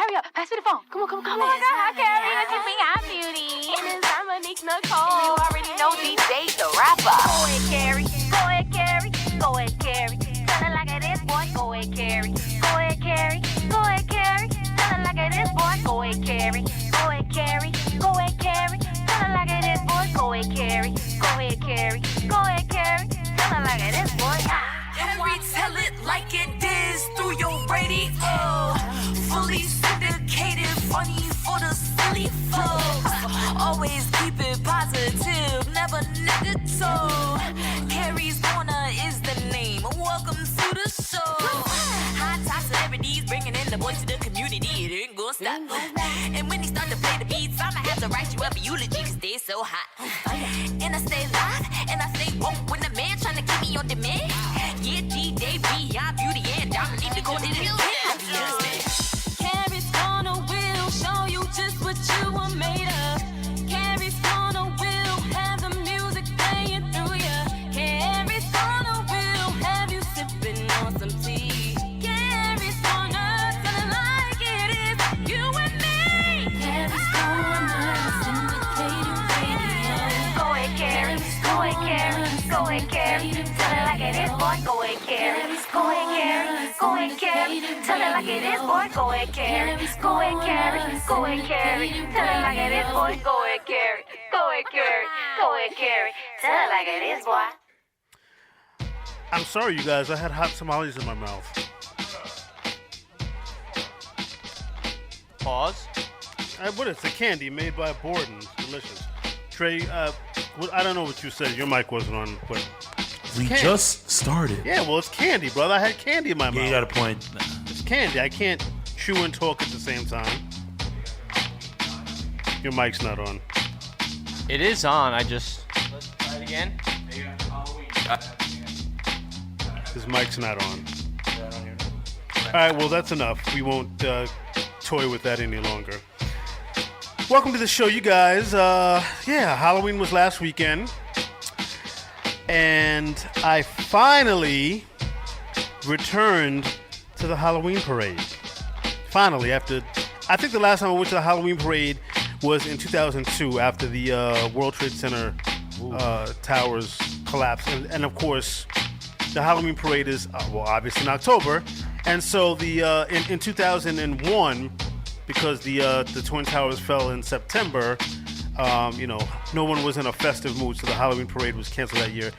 hurry up. Pass me the phone. Come on. Oh my God, hi Carrie, it's your beyond beauty. And it's Dominique Nicole. You already know DJ the rapper. Go ahead, Carrie. Go ahead, Carrie. Go ahead, Carrie. Tell it like it is, boy. Go ahead, Carrie. Go ahead, Carrie. Go ahead, Carrie. Tell it like it is, boy. Go ahead, Carrie. Go ahead, Carrie. Go ahead, Carrie. Tell it like it is, boy. Go ahead, Carrie. Go ahead, Carrie. Go ahead, Carrie. Tell it like it is, boy. Harry, tell it like it is through your radio. Fully syndicated, funny for the silly folks. Always keep it positive, never negative. Carrie's Corner is the name. Welcome to the show. Hot top celebrities bringing in the voice of the community. It ain't gonna stop. And when he start to play the beats, I'ma have to write you up a eulogy 'cause they so hot. And I stay live, and I stay woke when the man trying to keep me on demand. Yeah, DJ, beyond beauty, and Dominique Nicole did it again. Carrie's Corner will show you just what you were made of. Carrie's Corner will have the music playing through ya. Carrie's Corner will have you sipping on some tea. Carrie's Corner, tell it like it is, you and me. Carrie's Corner, syndicated radio. Go ahead, Carrie. Go ahead, Carrie. Go ahead, Carrie. Tell it like it is, boy. Go ahead, Carrie. Go ahead, Carrie. Go ahead, Carrie. Tell it like it is, boy. Go ahead, Carrie. Go ahead, Carrie. Go ahead, Carrie. Tell it like it is, boy. Go ahead, Carrie. Go ahead, Carrie. Go ahead, Carrie. Tell it like it is, boy. I'm sorry, you guys. I had hot tamales in my mouth. Pause. What is it? Candy made by Borden. Delicious. Trey, I don't know what you said. Your mic wasn't on, but we candy. Just started. Yeah, well, it's candy, brother. I had candy in my mouth. You got a point. It's candy. I can't chew and talk at the same time. Your mic's not on. It is on. Let's try it again. His mic's not on. All right, well, that's enough. We won't toy with that any longer. Welcome to the show, you guys. Halloween was last weekend. And I finally returned to the Halloween parade. Finally, I think the last time I went to the Halloween parade was in 2002 after the World Trade Center towers collapsed. And of course, the Halloween parade is, obviously in October. And so in 2001, because the Twin Towers fell in September, no one was in a festive mood, so the Halloween parade was canceled that year.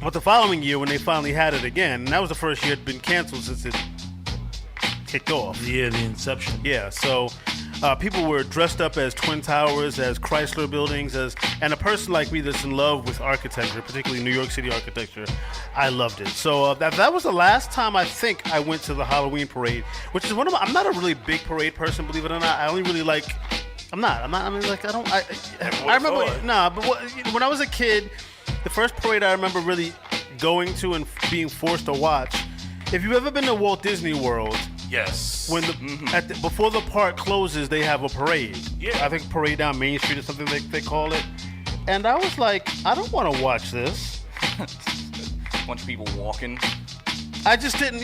But the following year, when they finally had it again, and that was the first year it had been canceled since it kicked off. Yeah, the inception. Yeah, so people were dressed up as Twin Towers, as Chrysler buildings, and a person like me that's in love with architecture, particularly New York City architecture, I loved it. So that was the last time I think I went to the Halloween parade, which is I'm not a really big parade person, believe it or not. I only really like. I remember. But when I was a kid, the first parade I remember really going to and being forced to watch. If you've ever been to Walt Disney World. Yes. When before the park closes, they have a parade. Yeah. I think Parade Down Main Street or something they call it. And I was like, I don't want to watch this. Bunch of people walking. I just didn't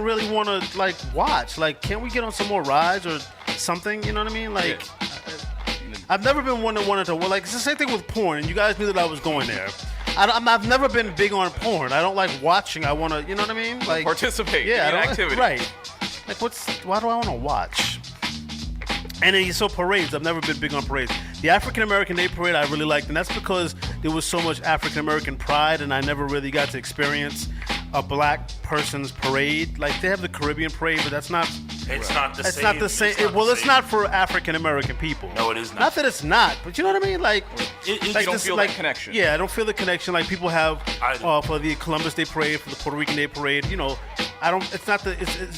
really want to watch. Can't we get on some more rides or something? You know what I mean? I've never been one that wanted to. It's the same thing with porn. And you guys knew that I was going there. I've never been big on porn. I don't like watching. I want to. You know what I mean? Participate. Yeah, in activity. Right. Why do I want to watch? And then parades. I've never been big on parades. The African American Day Parade I really liked, and that's because there was so much African American pride, and I never really got to experience a black person's parade. They have the Caribbean parade, but that's not. It's not the same. It's not the same. It's not for African American people. No, it is not. Not that it's not, but you know what I mean? You don't feel that connection. Yeah, I don't feel the connection like people have for the Columbus Day Parade, for the Puerto Rican Day Parade. I don't. It's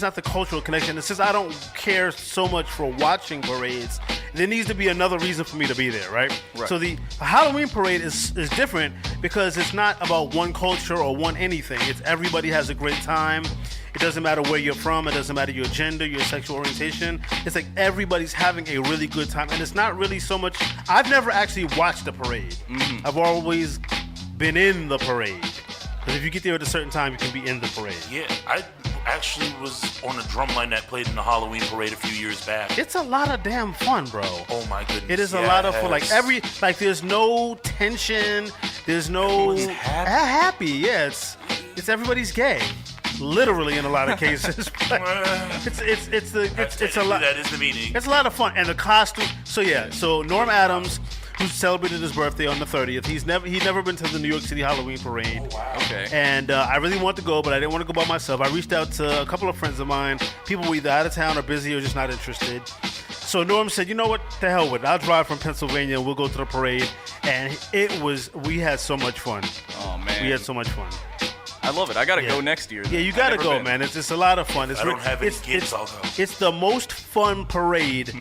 not the cultural connection. It's just I don't care so much for watching parades. There needs to be another reason for me to be there, right? So the Halloween parade is different because it's not about one culture or one anything. It's everybody has a great time. It doesn't matter where you're from. It doesn't matter your gender, your sexual orientation. It's like everybody's having a really good time. And it's not really so much. I've never actually watched the parade. Mm-hmm. I've always been in the parade. Because if you get there at a certain time, you can be in the parade. Yeah. actually was on a drum line that played in the Halloween parade a few years back. It's a lot of damn fun, bro. Oh my goodness. It is a lot of fun. Like there's no tension. There's no Everyone's happy. happy. Yeah, it's everybody's gay. Literally in a lot of cases. it's a lot. That is the meaning. It's a lot of fun, and the costume. So Norm Adams, who celebrated his birthday on the 30th, he'd never been to the New York City Halloween parade. Oh, wow. Okay. And I really wanted to go, but I didn't want to go by myself. I reached out to a couple of friends of mine. People were either out of town or busy or just not interested. So Norm said, you know what, the hell with it. I'll drive from Pennsylvania and we'll go to the parade. And we had so much fun. Oh, man. We had so much fun. I love it. I got to go next year. Yeah, you got to go, man. It's just a lot of fun. I don't have any kids, I'll go. It's the most fun parade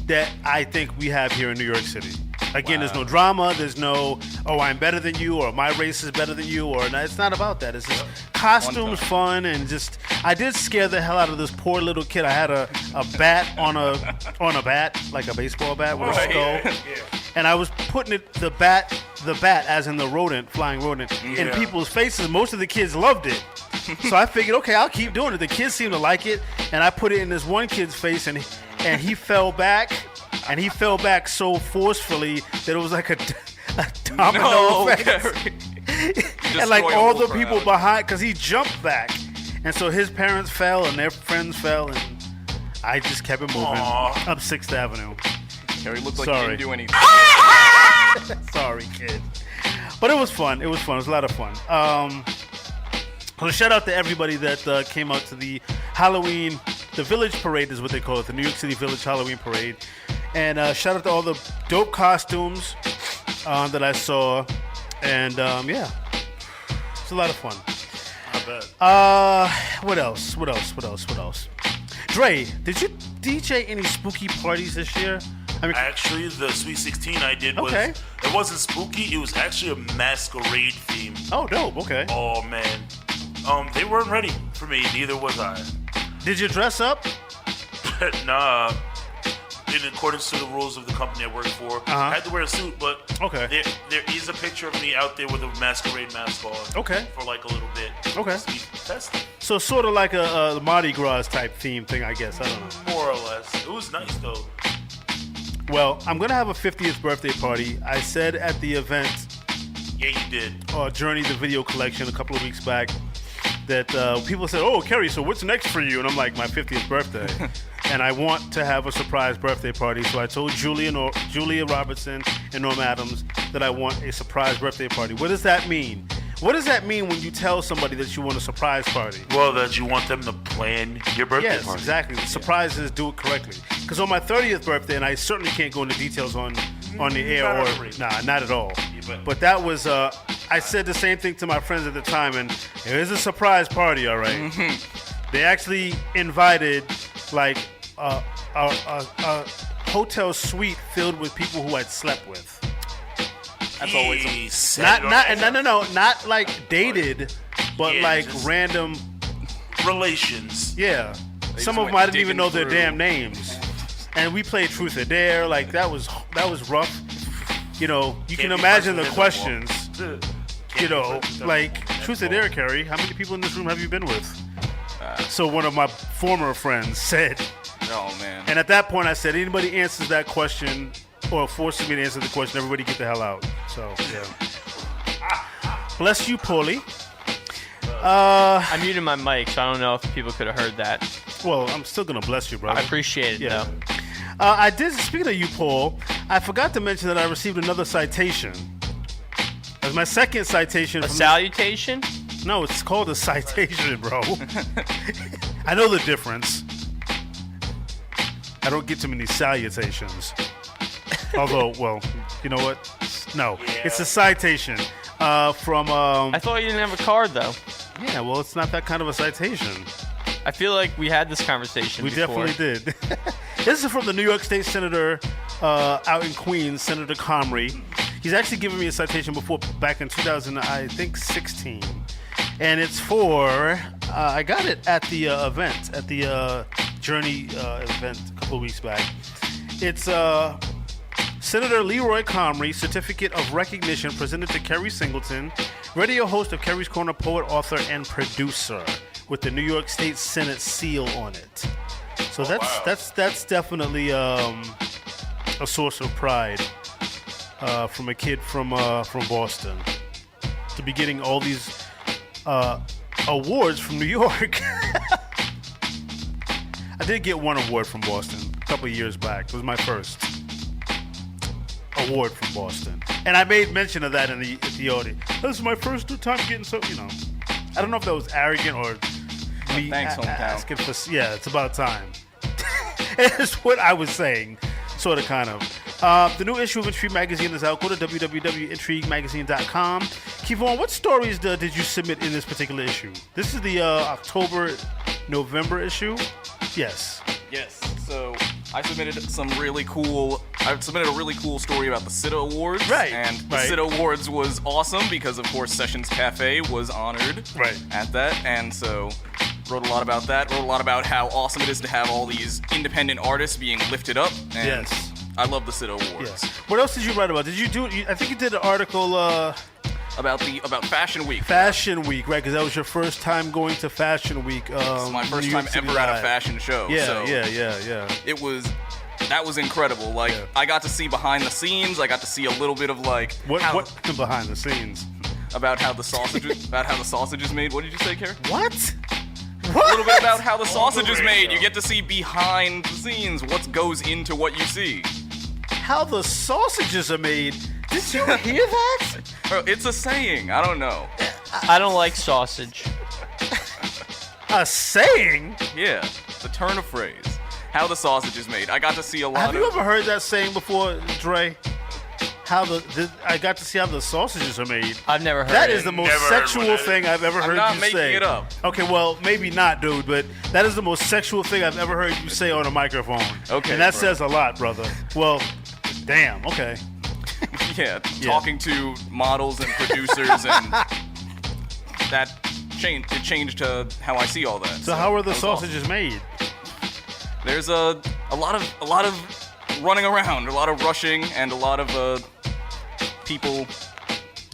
that I think we have here in New York City. Again, There's no drama. There's no, I'm better than you, or my race is better than you, or it's not about that. It's just costumes, fun, and just. I did scare the hell out of this poor little kid. I had a bat on a bat, like a baseball bat with a skull, and I was putting the bat as in the rodent, flying rodent, in people's faces. Most of the kids loved it. So I figured, okay, I'll keep doing it. The kids seemed to like it, and I put it in this one kid's face, and he fell back. And he fell back so forcefully that it was like a domino effect. And like all the people behind, because he jumped back. And so his parents fell and their friends fell. And I just kept it moving up 6th Avenue. Kerry looked like he didn't do anything. Sorry, kid. But it was fun. It was fun. It was a lot of fun. So shout out to everybody that came out to the Halloween, the Village Parade is what they call it, the New York City Village Halloween Parade. And shout out to all the dope costumes that I saw. And it's a lot of fun. I bet. What else? Dre, did you DJ any spooky parties this year? I mean, actually, the Sweet 16 I did was, it wasn't spooky, it was actually a masquerade theme. Oh, dope, okay. Oh, man. They weren't ready for me, neither was I. Did you dress up? Nah. In accordance to the rules of the company I work for, I had to wear a suit, but there is a picture of me out there with a masquerade mask on. Okay. For like a little bit. Okay. Festive. So sort of like a Mardi Gras type theme thing, I guess. I don't know. More or less. It was nice though. Well, I'm gonna have a 50th birthday party. I said at the event. Yeah, you did. Journey the Video Collection a couple of weeks back that people said, "Oh, Kerry, so what's next for you?" And I'm like, "My 50th birthday." And I want to have a surprise birthday party. So I told Julia Robertson and Norm Adams that I want a surprise birthday party. What does that mean? What does that mean when you tell somebody that you want a surprise party? Well, that you want them to plan your birthday party. Yes, exactly. The surprise is do it correctly. Because on my 30th birthday, and I certainly can't go into details on the air not at all. But that was, I said the same thing to my friends at the time, and it was a surprise party, all right? They actually invited, like, a hotel suite filled with people who I'd slept with. That's always not like dated, but like random relations. Yeah, some of them I didn't even know their damn names, and we played Truth or Dare. Like that was rough. You know, you can imagine the questions. You know, like Truth or Dare, Kerry. How many people in this room have you been with? So one of my former friends said. Oh, man. And at that point, I said, anybody answers that question or forces me to answer the question, everybody get the hell out. So, yeah. Bless you, Paulie. I muted my mic, so I don't know if people could have heard that. Well, I'm still going to bless you, brother. I appreciate it, though. I did, speaking of you, Paul, I forgot to mention that I received another citation. That's my second citation. A salutation? No, it's called a citation, bro. I know the difference. I don't get too many salutations. Although, well, you know what? No, it's a citation from. I thought you didn't have a card, though. Yeah, well, it's not that kind of a citation. I feel like we had this conversation before. Definitely did. This is from the New York State Senator out in Queens, Senator Comrie. He's actually given me a citation before, back in 2016. And it's for, I got it at the event, at the Journey event a couple of weeks back. It's Senator Leroy Comrie, Certificate of Recognition presented to Kerry Singleton, radio host of Kerry's Corner, poet, author, and producer. with the New York State Senate seal on it. So that's definitely a source of pride from a kid from Boston to be getting all these awards from New York. I did get one award from Boston a couple of years back. It was my first award from Boston. And I made mention of that in the audio. This is my first time getting I don't know if that was arrogant or me thanks, hometown. asking for, yeah, it's about time. It's what I was saying, sort of, kind of. The new issue of Intrigue Magazine is out. Go to www.intriguemagazine.com. Kevon, what stories did you submit in this particular issue? This is the October-November issue? Yes. So I submitted a really cool story about the CITA Awards. Right. And the CITA Awards was awesome because, of course, Sessions Cafe was honored at that. And so wrote a lot about that. Wrote a lot about how awesome it is to have all these independent artists being lifted up. And yes. I love the CITA Awards. Yes. What else did you write about? Did you do? I think you did an article about Fashion Week. Fashion Week, right? Because that was your first time going to Fashion Week. It's my first time ever at a fashion show. Yeah, so that was incredible. Like I got to see behind the scenes. I got to see a little bit of like what behind the scenes about how the sausage is made. What did you say, Kerry? What? A little bit about how the sausage is made. You get to see behind the scenes what goes into what you see. How the sausages are made. Did you hear that? Bro, it's a saying. I don't know. I don't like sausage. A saying? Yeah, the turn of phrase. How the sausage is made. I got to see a lot Have you ever heard that saying before, Dre? I got to see how the sausages are made. I've never heard that. it. That is the most sexual thing I've ever heard you say. I'm not making it up. Okay, well, maybe not, dude, but that is the most sexual thing I've ever heard you say on a microphone. Okay, and that says a lot, brother. Well, damn, okay. Yeah, talking to models and producers, and that changed how I see all that. So how are the sausages made? There's a lot of running around, a lot of rushing, and a lot of people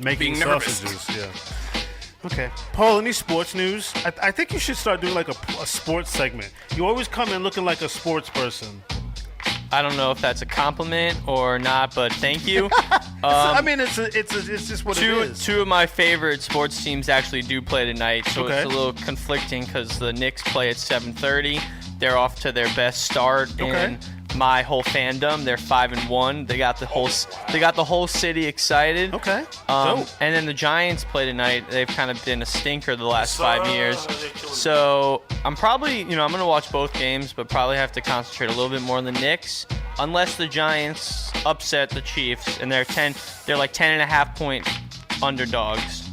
making being sausages. Yeah. Okay, Paul. Any sports news? I think you should start doing like a sports segment. You always come in looking like a sports person. I don't know if that's a compliment or not, but thank you. I mean, it's just what it is. Two of my favorite sports teams actually do play tonight, so it's a little conflicting because the Knicks play at 7:30. They're off to their best start in my whole fandom. They're 5-1. They got the whole city excited. Okay. And then the Giants play tonight. They've kind of been a stinker the last 5 years. So I'm probably, I'm going to watch both games, but probably have to concentrate a little bit more on the Knicks, unless the Giants upset the Chiefs and they're like 10.5-point underdogs.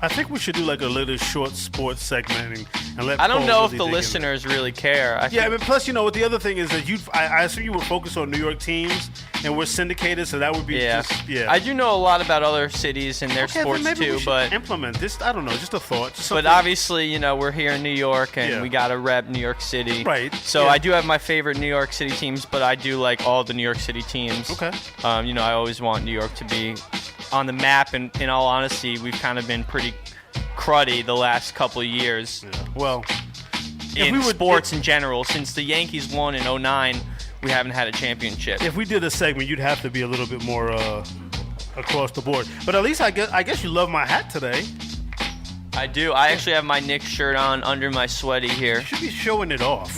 I think we should do like a little short sports segment and let. I don't Paul know really if the listeners really care. I mean, plus, the other thing is that I assume you would focus on New York teams, and we're syndicated, so that would be I do know a lot about other cities and their sports maybe too, we should but implement this. I don't know, just a thought. But obviously, we're here in New York, and we gotta rep New York City. Right. So I do have my favorite New York City teams, but I do like all the New York City teams. Okay. I always want New York to be on the map, and in all honesty, we've kind of been pretty cruddy the last couple of years. Yeah. Well, in sports in general, since the Yankees won in 2009, we haven't had a championship. If we did a segment, you'd have to be a little bit more across the board. But at least I guess you love my hat today. I do. I actually have my Knicks shirt on under my sweaty here. You should be showing it off.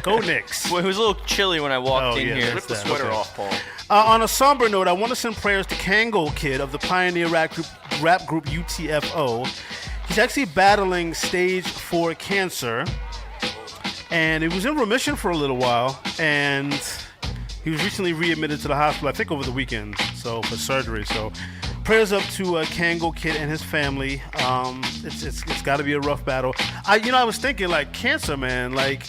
Go Knicks. Well, it was a little chilly when I walked in here. Rip the sweater off, Paul. On a somber note, I want to send prayers to Kango Kid of the pioneer rap group UTFO. He's actually battling stage 4 cancer, and he was in remission for a little while, and he was recently readmitted to the hospital, I think over the weekend, for surgery. So prayers up to Kango Kid and his family. It's got to be a rough battle. I was thinking, like, cancer, man, like,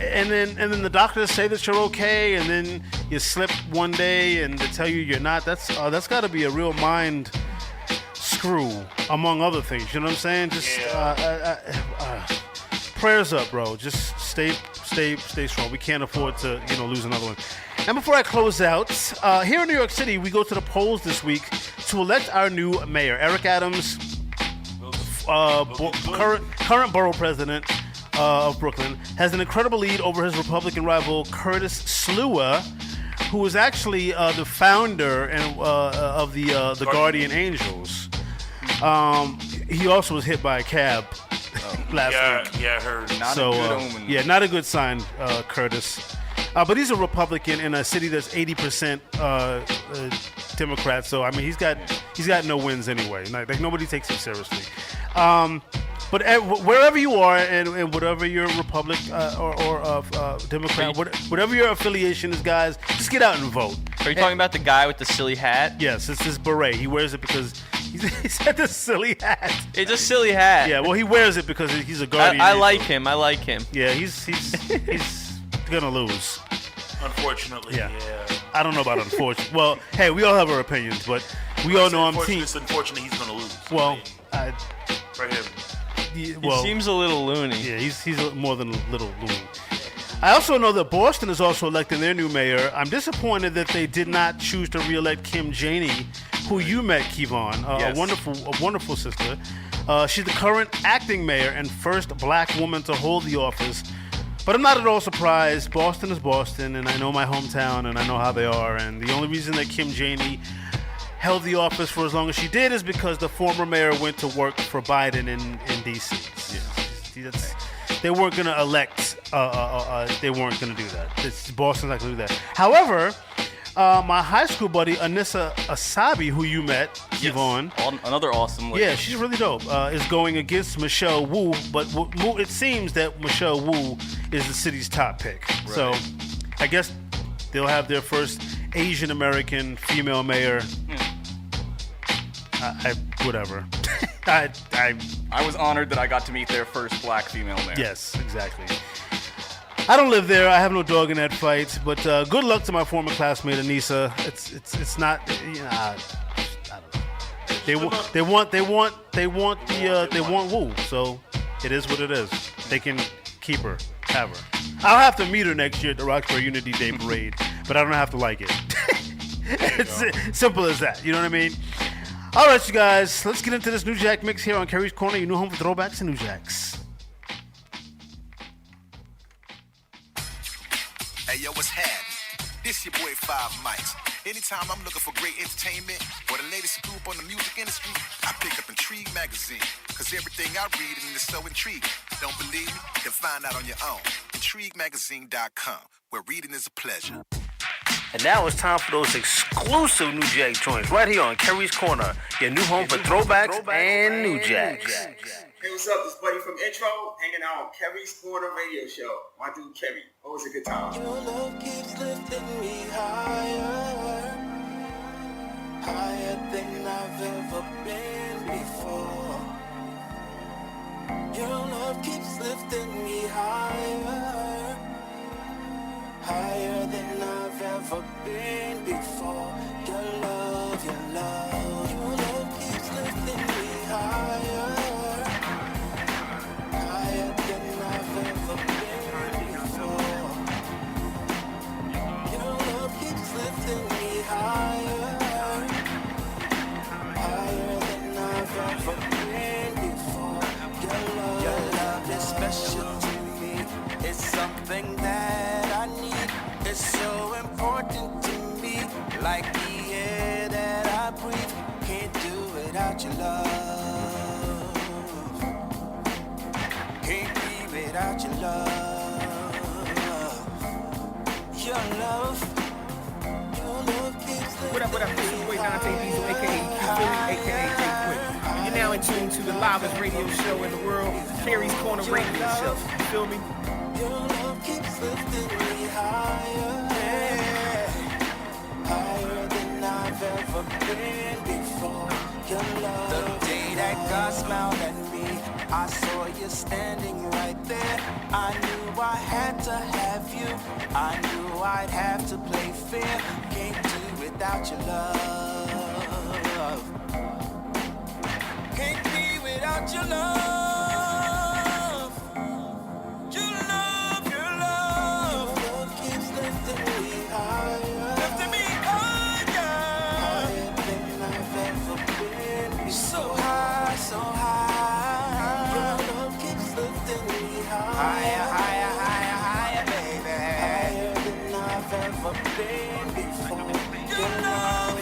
and then the doctors say that you're okay, and then you slip one day and they tell you you're not. That's got to be a real mind screw, among other things. You know what I'm saying? Just prayers up, bro. Just stay strong. We can't afford to lose another one. And before I close out, here in New York City, we go to the polls this week to elect our new mayor. Eric Adams current borough president of Brooklyn, has an incredible lead over his Republican rival Curtis Slewa, who is actually the founder of the Guardian Angels. He also was hit by a cab last week. Yeah, I heard. Not a good omen. Yeah, not a good sign, Curtis. But he's a Republican in a city that's 80% Democrat. So I mean, he's got no wins anyway. Like nobody takes him seriously. But wherever you are, and whatever your Republic or Democrat, whatever your affiliation is, guys, just get out and vote. Are you talking about the guy with the silly hat? Yes, it's his beret. He wears it because he's had this silly hat. It's a silly hat. Yeah, well, he wears it because he's a Guardian. I like him. Yeah, he's gonna lose. Unfortunately, yeah. I don't know about unfortunate. Well, hey, we all have our opinions, but we all know It's unfortunate he's gonna lose. Well, for him. He seems a little loony. Yeah, he's more than a little loony. I also know that Boston is also electing their new mayor. I'm disappointed that they did not choose to re-elect Kim Janey, who you met, Kevon, yes. a wonderful sister. She's the current acting mayor and first black woman to hold the office. But I'm not at all surprised. Boston is Boston, and I know my hometown, and I know how they are. And the only reason that Kim Janey held the office for as long as she did is because the former mayor went to work for Biden in D.C. Yeah. They weren't going to elect. They weren't going to do that. Boston's not going to do that. However, my high school buddy Anissa Asabi, who you met, Kevon, another awesome lady. Yeah, she's really dope. Is going against Michelle Wu, but it seems that Michelle Wu is the city's top pick. Right. So, I guess they'll have their first Asian American female mayor. Whatever. I was honored that I got to meet their first black female mayor. Yes, exactly. I don't live there. I have no dog in that fight. But good luck to my former classmate Anissa. It's not. I don't know. They want Wu. So it is what it is. They can keep her, have her. I'll have to meet her next year at the Roxbury Unity Day Parade, but I don't have to like it. It's simple as that. You know what I mean? All right, you guys, let's get into this New Jack mix here on Kerry's Corner, your new home for throwbacks and New Jacks. Hey, yo, what's happening? This your boy 5 Mics. Anytime I'm looking for great entertainment or the latest scoop on the music industry, I pick up Intrigue magazine, because everything I read in is so intriguing. Don't believe me? Then find out on your own. IntrigueMagazine.com, where reading is a pleasure. And now it's time for those exclusive New Jack joints right here on Kerry's Corner, your new home for throwbacks and New Jacks. Hey, what's up? This buddy from Intro, hanging out on Kerry's Corner radio show. My dude Kerry, always a good time. Your love keeps lifting me higher, higher than I've ever been before. Your love keeps lifting me higher, higher than I've ever been before. Your love keeps lifting me higher, higher than I've ever been before. Your love keeps lifting me higher, higher than I've ever been before. Your love is special to me. It's something that I need. It's so important to me, like the air that I breathe. Can't do without your love. Can't be without your love. Your love keeps living. What up, this is your boy Dante Diesel, a.k.a. Philly, a.k.a. Jay Quick. You're now in tune to the livest radio show in the world, Kerry's Corner Radio Show. You feel me? Your love keeps lifting me higher, higher than I've ever been before. Your love. The day that God smiled at me, I saw you standing right there. I knew I had to have you. I knew I'd have to play fair. Can't do without your love. Can't be without your love. So high, ever been before. Your love,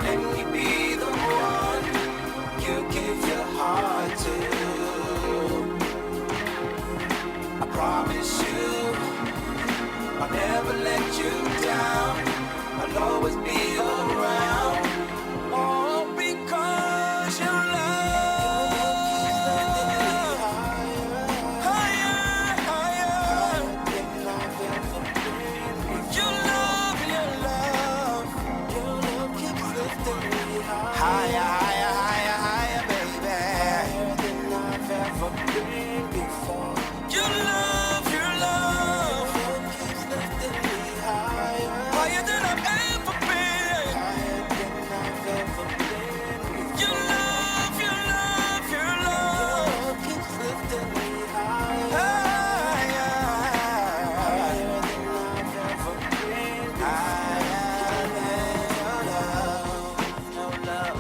let me be the one you give your heart to. I promise you, I'll never let you down. I'll always be around. All because your love. Higher, higher, higher, higher, baby. Higher than I've ever been before. Your love keeps lifting me higher. Higher than I've ever been. Higher than I've ever been before. Your love keeps lifting me higher. Higher than I've ever been. Higher than your love.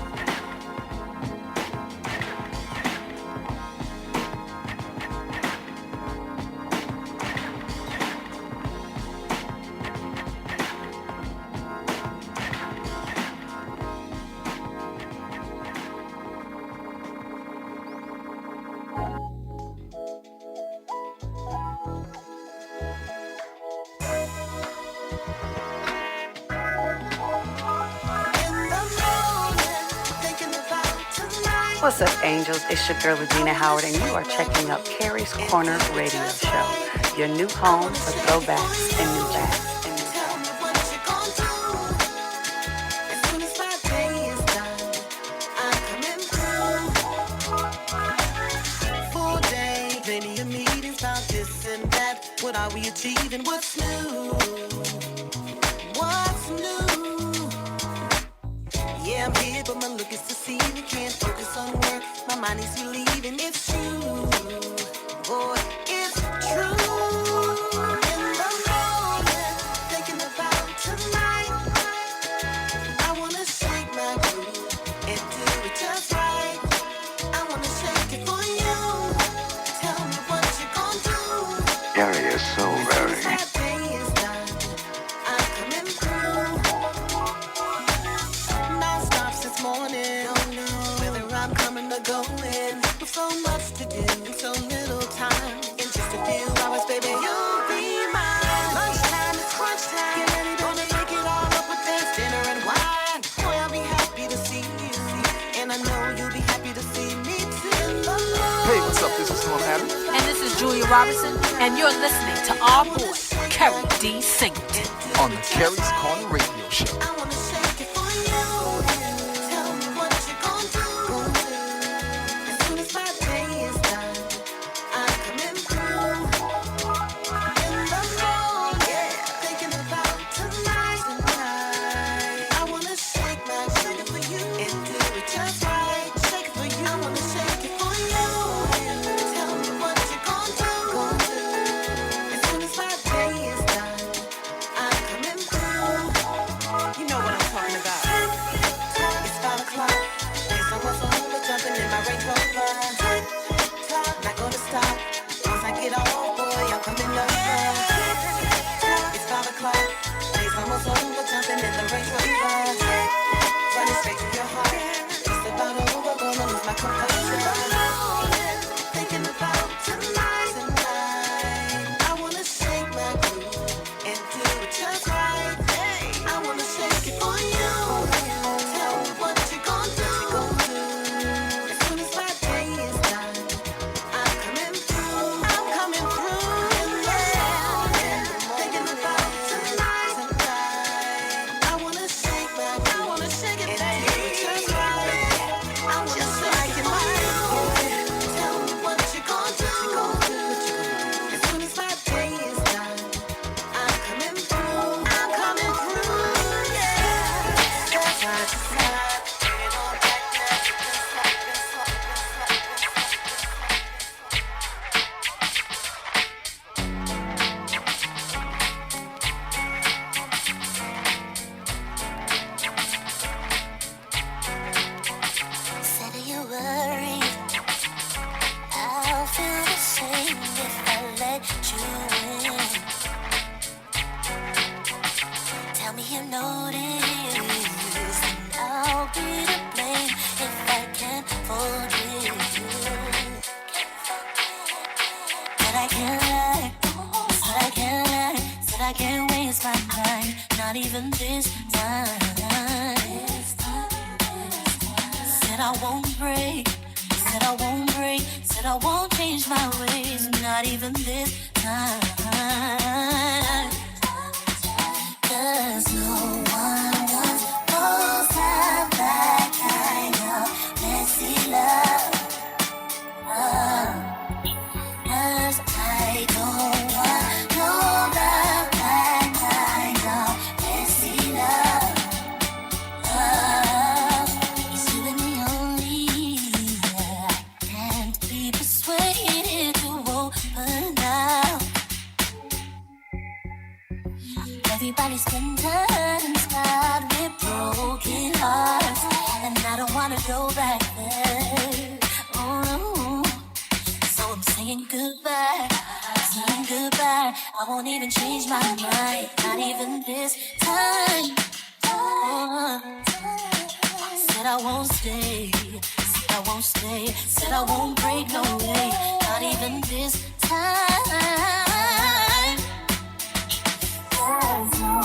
What's up, angels? It's your girl, Regina Howard, and you are checking out Carrie's Corner Radio Show, your new home for throwbacks and new jazz. What are we achieving? What's new? What's new? Yeah, I'm here, but my look is deceiving. Can't focus on work, my mind is relieving. It's true, boy, it's true. In the moment, thinking about tonight, I wanna shake my groove and do it just right. I wanna shake it for you. Tell me what you're gonna do. Gary is so very. Morning, don't know whether I'm coming or going. With so much to do and so little time. In just a few hours, baby, you'll be mine. Lunchtime is crunch time. Get ready, gonna make it all up with dance, dinner, and wine. Boy, I'll be happy to see you, and I know you'll be happy to see me too. Hey, what's up? This is Tom Adams. And this is Julia Robinson, and you're listening to our boy, Kerry D. Singleton. On the Carrie's Corner Radio Show. I wanna shake it for you. Tell me what you're gonna do. As soon as my day is done, I'm coming through. In the morning, thinking about tonight. I wanna shake it for you and do it just right. Shake it for you. I wanna shake it for you. Tell me what you're gonna do. As soon as my day is done, I'm coming through. You know what I'm I can't waste my time, not even this time. Said I won't break, said I won't break, said I won't change my ways, not even this time. 'Cause no one was supposed to have that kind of messy love. 'Cause I don't want no love, that kind of messy love. It's you and me only. Can't be persuaded to open up. Everybody spend time inside with broken hearts, and I don't wanna go back there. Oh no. So I'm saying goodbye, saying goodbye. I won't even change my mind, not even this time. Said I won't stay, said I won't stay, said I won't break no way, not even this time. 'Cause no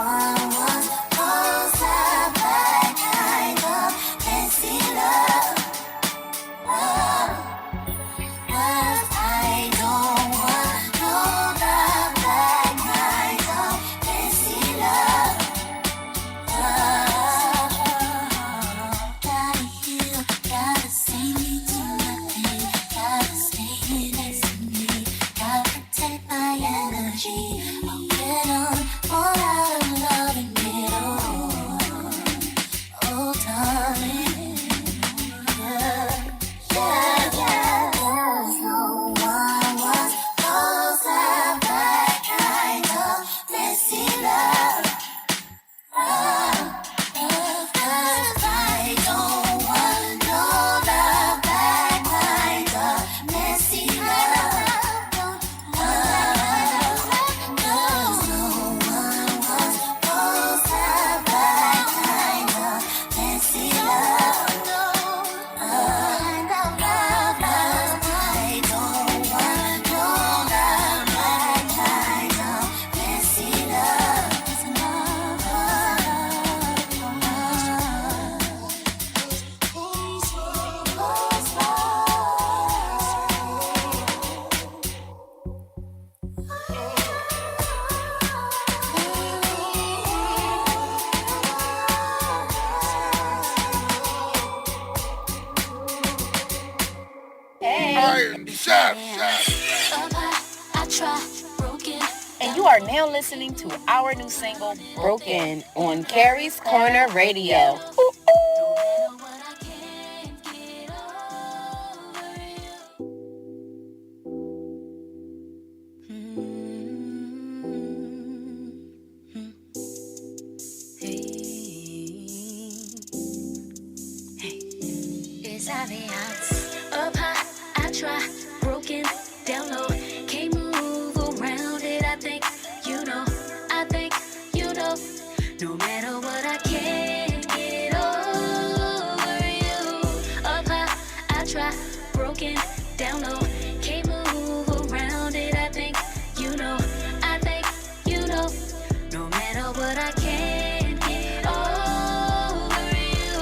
one was supposed to have that kind of messy love. 'Cause I don't want no love, that kind of messy love. Gotta heal, gotta see me tonight, gotta stay next to me, gotta protect my energy. I'll get on, all out of love and get on. Oh, darling, yeah, yeah, yeah. 'Cause no one was supposed to have that kind of messy love. 'Cause I don't want no love, that kind of messy love. 'Cause no one was supposed to have that kind of messy love. Kind of love, I don't want no love, that kind of messy love. And you are now listening to our new single, Broken, on Carrie's Corner Radio. Ooh, It's obvious. Up high, I try. Broken, down low. Can't move around it. I think you know. No matter what, I can't get over you. Up high, I try. Broken, down low. Can't move around it. I think you know. No matter what, I can't get over you.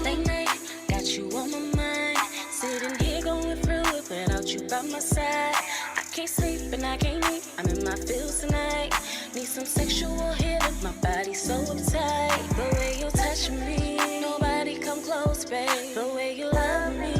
Late night, got you on my mind. Sitting here going through it without you by my side. I can't sleep and I can't eat. I'm in my feels tonight. Need some sexual healing. My body's so uptight. The way you touch me, nobody come close, babe. The way you love me,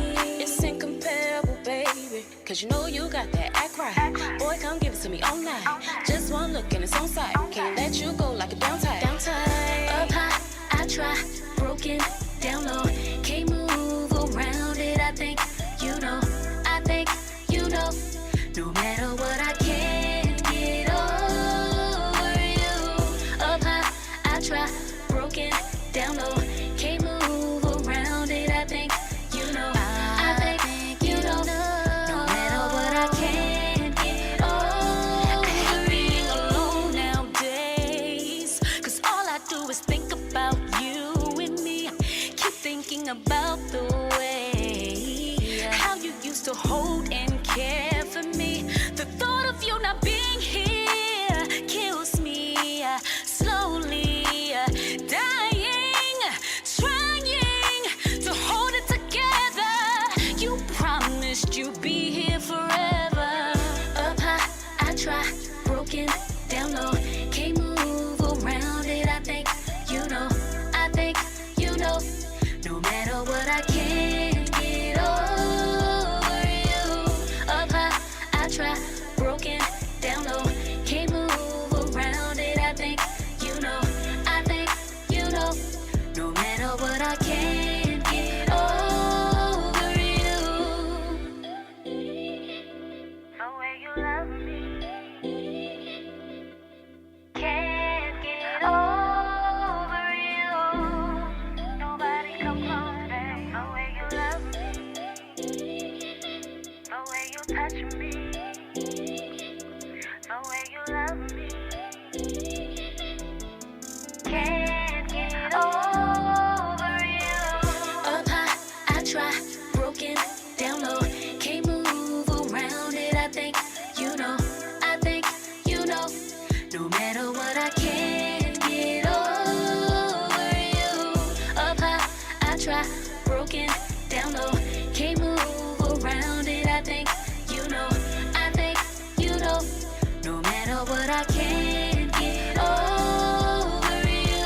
it's incomparable, baby. 'Cause you know you got that act right. Boy, come give it to me all night. Just one look and it's on sight. Can't let you go like a down tight. Up high, I try. Broken, down low. Can't move around it. I think you know. No matter what, I can't get over you. Up high, I try. Broken, down low. Can't move around it. I think you know. No matter what, I can't get over. try, broken, down low, can't move around it. I think you know, no matter what I can't get over you. Up high, I try, broken, down low, can't move around it. I think you know, no matter what I can't get over you. The way you love me, can't get over you. Nobody come close, babe. The way you love me, the way you touch me, the way you love me, can't get over you. Up high, I try, broken, down low, can't move around it. I think you know, no matter what I can't get over you. Up high, I try, broken, down low, can't move around it. I think you know, no matter what I can't get over you.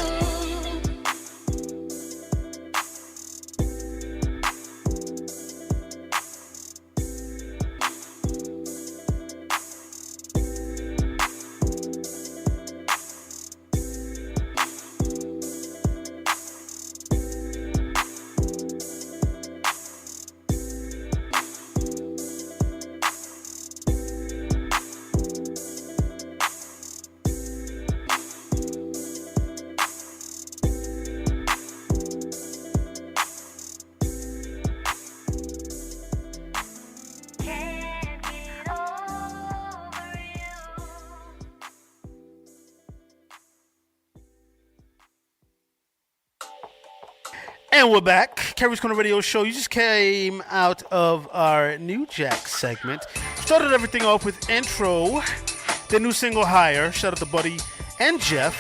And we're back. Kerry's Corner Radio Show. You just came out of our New Jack segment. Started everything off with Intro, the new single Higher. Shout out to Buddy and Jeff.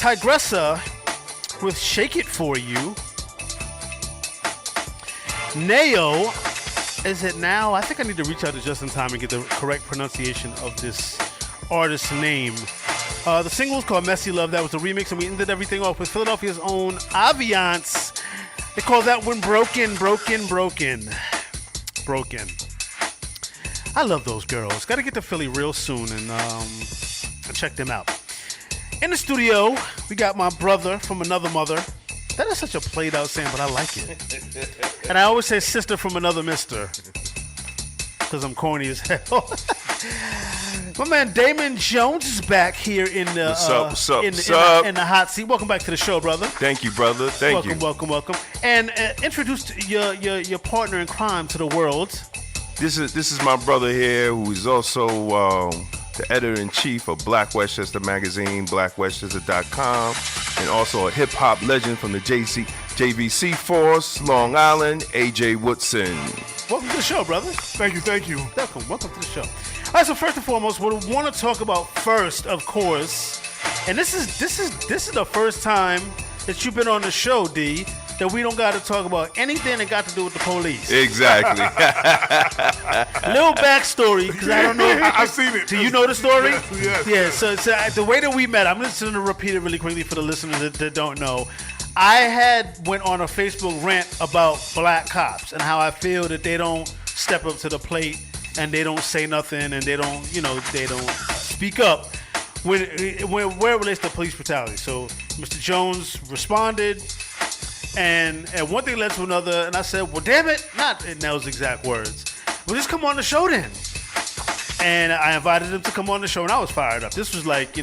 Tigressa with Shake It For You. Nao, is it now? I think I need to reach out to Just in Time and get the correct pronunciation of this artist's name. The single was called Messy Love. That was the remix, and we ended everything off with Philadelphia's own Aviance. They call that one Broken. I love those girls. Got to get to Philly real soon and check them out. In the studio, we got my brother from another mother. That is such a played out saying, but I like it. And I always say sister from another mister because I'm corny as hell. My man Damon Jones is back here in the in the hot seat. Welcome back to the show, brother. Thank you, brother. Thank you. Welcome. And introduce your partner in crime to the world. This is my brother here, who is also the editor-in-chief of Black Westchester Magazine, blackwestchester.com, and also a hip-hop legend from the JVC Force, Long Island, AJ Woodson. Welcome to the show, brother. Thank you. Welcome to the show. All right, so first and foremost, what we want to talk about first, of course, and this is the first time that you've been on the show, D, that we don't got to talk about anything that got to do with the police. Exactly. Little backstory, because I don't know. I've seen it. Do you know the story? Yes. Yeah, so the way that we met, I'm just going to repeat it really quickly for the listeners that don't know. I went on a Facebook rant about black cops and how I feel that they don't step up to the plate and they don't say nothing and they don't speak up where it relates to police brutality. So Mr. Jones responded, and one thing led to another, and I said, well, damn it, not in those exact words. Well, just come on the show then. And I invited him to come on the show, and I was fired up. This was like,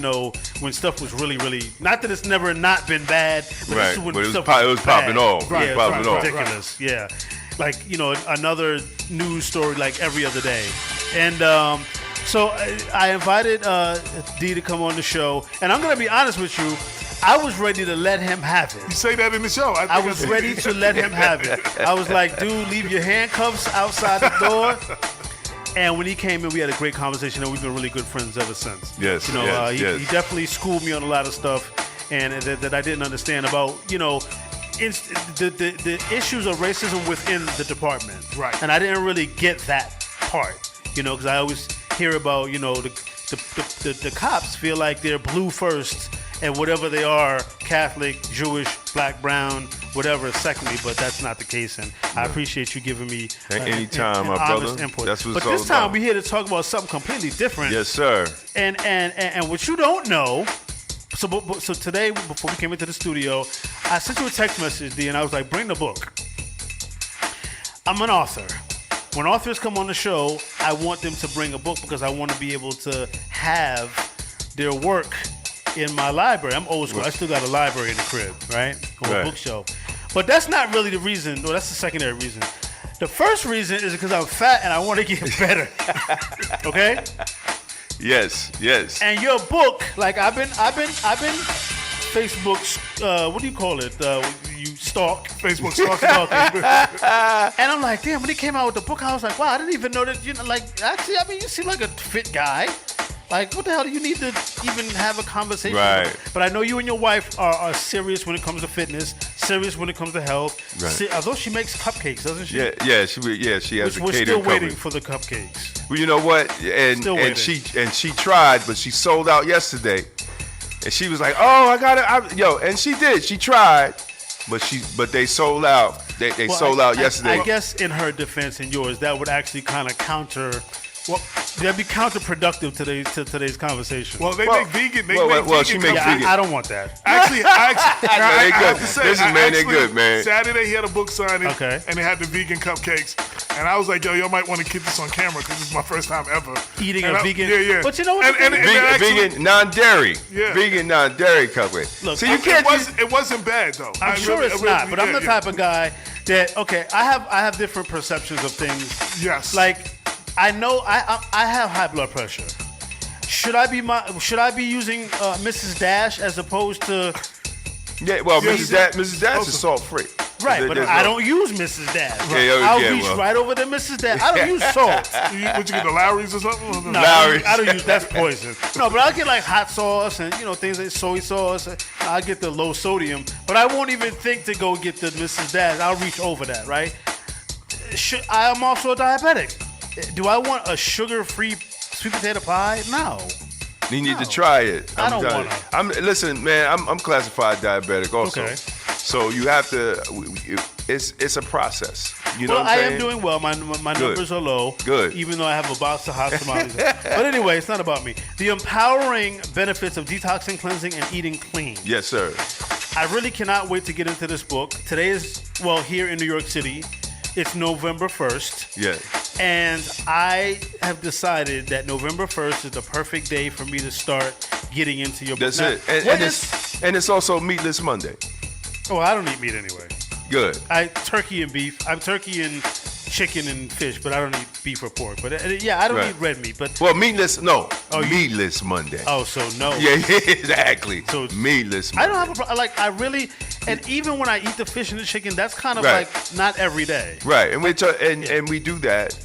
when stuff was really, really, not that it's never not been bad, but right. This is when but it stuff was popping off. Right, it was popping off. Ridiculous, yeah. Like, another news story like every other day. And so I invited D to come on the show, and I'm going to be honest with you, I was ready to let him have it. You say that in the show. I was ready to let him have it. I was like, dude, leave your handcuffs outside the door. And when he came in, we had a great conversation, and we've been really good friends ever since. Yes, he definitely schooled me on a lot of stuff, and that I didn't understand about, the issues of racism within the department. Right. And I didn't really get that part, because I always hear about, the cops feel like they're blue first and whatever they are, Catholic, Jewish, black, brown, whatever, secondly, but that's not the case. And I appreciate you giving me anytime, my honest brother. input. That's what but it's this all time about. we're here to talk about something completely different. Yes, sir. And what you don't know, so today, before we came into the studio, I sent you a text message, D, and I was like, bring the book. I'm an author. When authors come on the show, I want them to bring a book because I want to be able to have their work in my library. I'm old school. I still got a library in the crib, right? On a bookshelf. But that's not really the reason. No, that's the secondary reason. The first reason is because I'm fat and I want to get better. Okay? Yes. And your book, like I've been Facebook, what do you call it? You stalk. Facebook stalking. And I'm like, damn, when he came out with the book, I was like, wow, I didn't even know that, actually, you seem like a fit guy. Like, what the hell do you need to even have a conversation? Right. But I know you and your wife are serious when it comes to fitness, serious when it comes to health. Right. Although she makes cupcakes, doesn't she? Yeah, she has a We're catering still waiting company. for the cupcakes. Well, you know what? Still And waiting. she tried, but she sold out yesterday. And she was like, "Oh, I got it." And she did. She tried, but they sold out. They sold out yesterday. I guess in her defense and yours, that would actually kind of that'd be counterproductive to today's conversation. Well, they make vegan. She makes vegan. I don't want that. Actually, I have to say, They're good, man. Saturday he had a book signing, Okay. and they had the vegan cupcakes, and I was like, y'all might want to keep this on camera because this is my first time ever Eating and a vegan. Yeah. But you know what? Vegan non-dairy. Yeah. Vegan non-dairy cupcake. Look, So you can't. It wasn't bad though. I'm sure it's not, but I'm the type of guy that I have different perceptions of things. Yes. Like I know I have high blood pressure. Should I be using Mrs. Dash as opposed to? Yeah, well, Mrs. Dash is salt free. Right, but I don't use Mrs. Dash. I'll reach right over to Mrs. Dash. I don't use salt. Would you get the Lowry's or something? No, Lowry's. I don't use that's poison. No, but I'll get like hot sauce and things like soy sauce. I'll get the low sodium, but I won't even think to go get the Mrs. Dash. I'll reach over that, right? I'm also a diabetic. Do I want a sugar-free sweet potato pie? No. You need to try it. I don't want to. Listen, man. I'm classified diabetic also. Okay. So you have to. It's a process. You know Well, what I'm I saying? am doing well. My numbers are low. Good. Even though I have a box of hot tamales. But anyway, it's not about me. The empowering benefits of detoxing, cleansing, and eating clean. Yes, sir. I really cannot wait to get into this book. Today is, here in New York City, it's November 1st. Yeah. And I have decided that November 1st is the perfect day for me to start getting into your book. That's Now, it. And it's also Meatless Monday. Oh, I don't eat meat anyway. Good. Turkey and beef. I'm turkey and chicken and fish, but I don't eat beef or pork. But I don't eat red meat. But meatless. No. Meatless Monday. Oh, so no. Yeah, exactly. So it's meatless Monday. I don't have a problem. Like I really, and even when I eat the fish and the chicken, that's kind of Right. like not every day. Right, and we do that.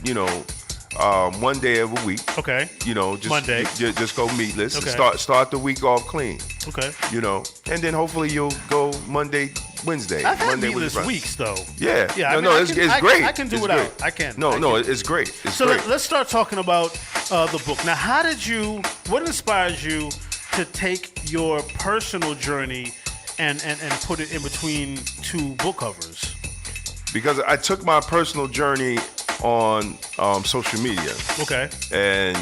One day of a week. Okay. Just Monday. Just go meatless. Okay. And start the week off clean. Okay. And then hopefully you'll go Monday, Wednesday. I've had Monday, meatless Wednesday, weeks though. Yeah. Yeah. It's great. I can do It's without. great. I can. No, it's great. It's So great. let's start talking about the book. Now, what inspires you to take your personal journey and put it in between two book covers? Because I took my personal journey on social media. Okay. And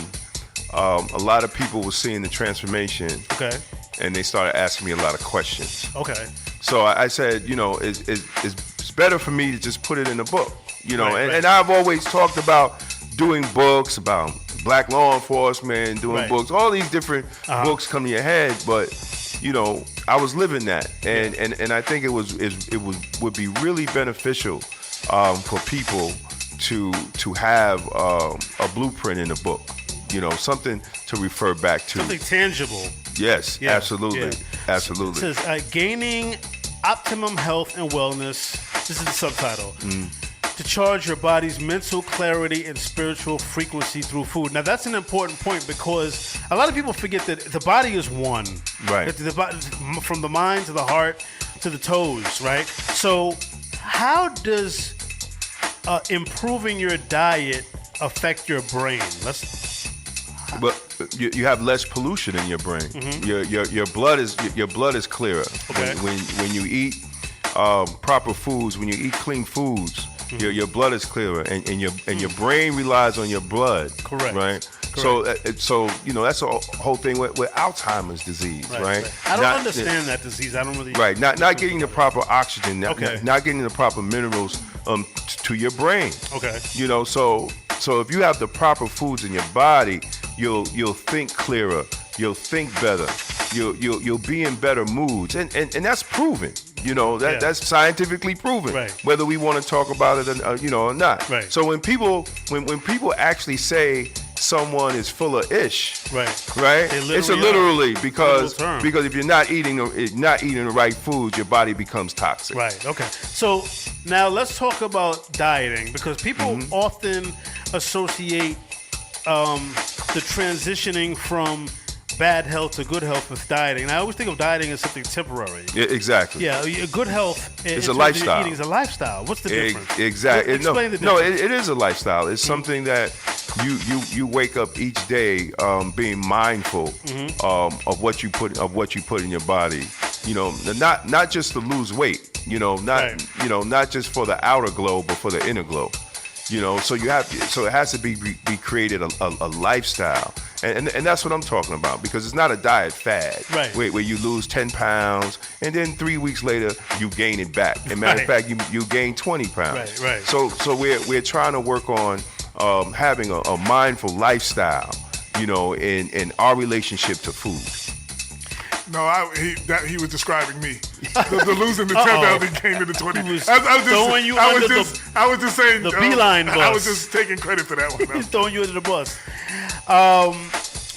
a lot of people were seeing the transformation. Okay. And they started asking me a lot of questions. Okay. So I said, it's better for me to just put it in a book. Right. And I've always talked about doing books about black law enforcement, doing Right. books, all these different books come to your head, but I was living that, and I think it would be really beneficial for people to have a blueprint in a book, something to refer back to. Something tangible. Yes, Yeah, absolutely, yeah. absolutely. It says gaining optimum health and wellness. This is the subtitle. To charge your body's mental clarity and spiritual frequency through food. Now that's an important point because a lot of people forget that the body is one. Right. From the mind to the heart to the toes, right? So how does improving your diet affect your brain? But you have less pollution in your brain. Mm-hmm. Your blood is clearer. Okay. When you eat proper foods, when you eat clean foods, your blood is clearer, and your brain relies on your blood. Correct. Right. Correct. So that's the whole thing with Alzheimer's disease, right? I don't understand that disease. I don't really. Right. Not getting the proper oxygen. Not getting the proper minerals to your brain. Okay. So if you have the proper foods in your body, you'll think clearer. You'll think better. You'll be in better moods, and that's proven. That's scientifically proven. Right. Whether we want to talk about it or not. Right. So when people actually say someone is full of ish, right? It's literally because if you're not eating the right foods, your body becomes toxic. Right. Okay. So now let's talk about dieting, because people often associate the transitioning from bad health to good health with dieting. And I always think of dieting as something temporary. Yeah, exactly. Yeah, good health is a lifestyle. Eating is a lifestyle. What's the difference? Exactly. Explain the difference. No, it is a lifestyle. It's something that you wake up each day being mindful of what you put in your body. Not just to lose weight. Not just for the outer glow, but for the inner glow. So it has to be created a lifestyle. And that's what I'm talking about, because it's not a diet fad, right? Where you lose 10 pounds and then 3 weeks later you gain it back. As a matter of fact, you gain 20 pounds. Right. So we're trying to work on having a mindful lifestyle, in our relationship to food. No, he was describing me. The losing the 10 pounds and gaining the 20. I was just saying the beeline bus. I was just taking credit for that one. He's throwing you under the bus.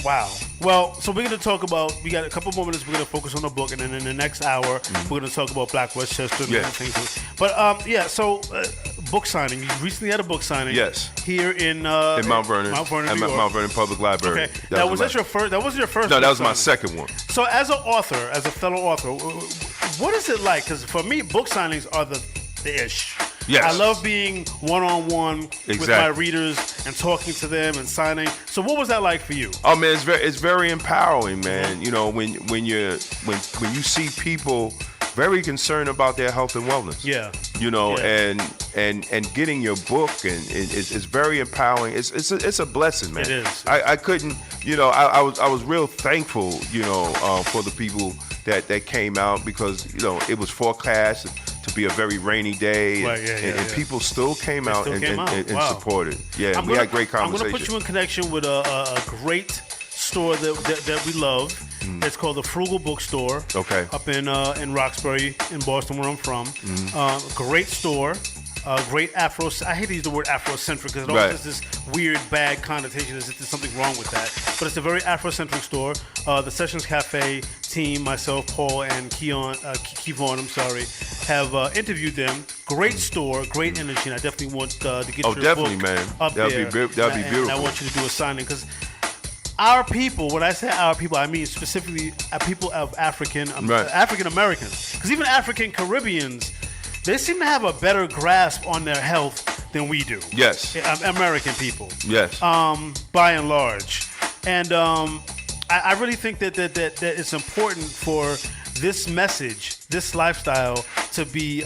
Wow. Well, so we're going to talk about, we got a couple more minutes, we're going to focus on the book, and then in the next hour, we're going to talk about Black Westchester and things. But, so book signing. You recently had a book signing. Yes. Here in Mount Vernon. Mount Vernon, New York. Mount Vernon Public Library. Okay. Now, was that your first? That wasn't your first? No, that was my second one. So as an author, as a fellow author, what is it like? Because for me, book signings are the ish. Yes. I love being one-on-one with my readers and talking to them and signing. So what was that like for you? Oh man, it's very empowering, man. When you see people very concerned about their health and wellness. Yeah. And getting your book and it's very empowering. It's a blessing, man. It is. I couldn't, I was real thankful, for the people that came out, because it was forecast to be a very rainy day, and people still came out and supported. Yeah, we had great conversation. I'm going to put you in connection with a great store that we love. It's called the Frugal Bookstore. Okay. Up in Roxbury, in Boston, where I'm from. Great store. Great Afro. I hate to use the word Afrocentric because it always has this weird, bad connotation as if there's something wrong with that. But it's a very Afrocentric store. The Sessions Cafe team, myself, Paul, and Kevon, have interviewed them. Great store, great energy, and I definitely want to get your definitely, book man. up That'd there. Be beautiful. And I want you to do a signing, because our people, when I say our people, I mean specifically people of African Americans. Because even African Caribbeans, they seem to have a better grasp on their health than we do. Yes. American people. Yes. By and large. And I really think that it's important for this message, this lifestyle, to be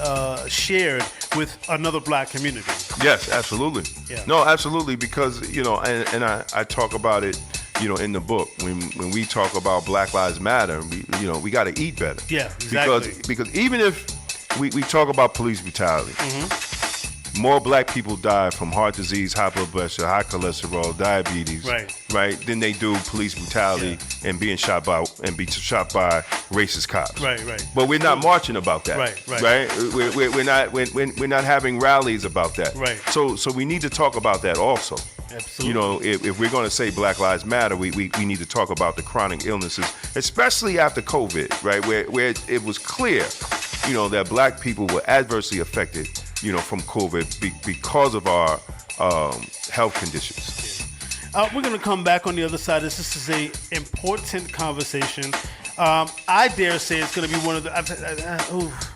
shared with another black community. Yes, absolutely. Yeah. No, absolutely, because, and I talk about it, in the book, when we talk about Black Lives Matter, we got to eat better. Yeah, exactly. Because even if we talk about police brutality, more black people die from heart disease, high blood pressure, high cholesterol, diabetes, right, than they do police brutality and being shot by racist cops. Right. But we're not marching about that. Right. We're not having rallies about that. Right. So we need to talk about that also. Absolutely. If we're going to say Black Lives Matter, we need to talk about the chronic illnesses, especially after COVID, right, where it was clear, that black people were adversely affected, from COVID because of our health conditions. We're going to come back on the other side. This is a important conversation. I dare say it's going to be one of the...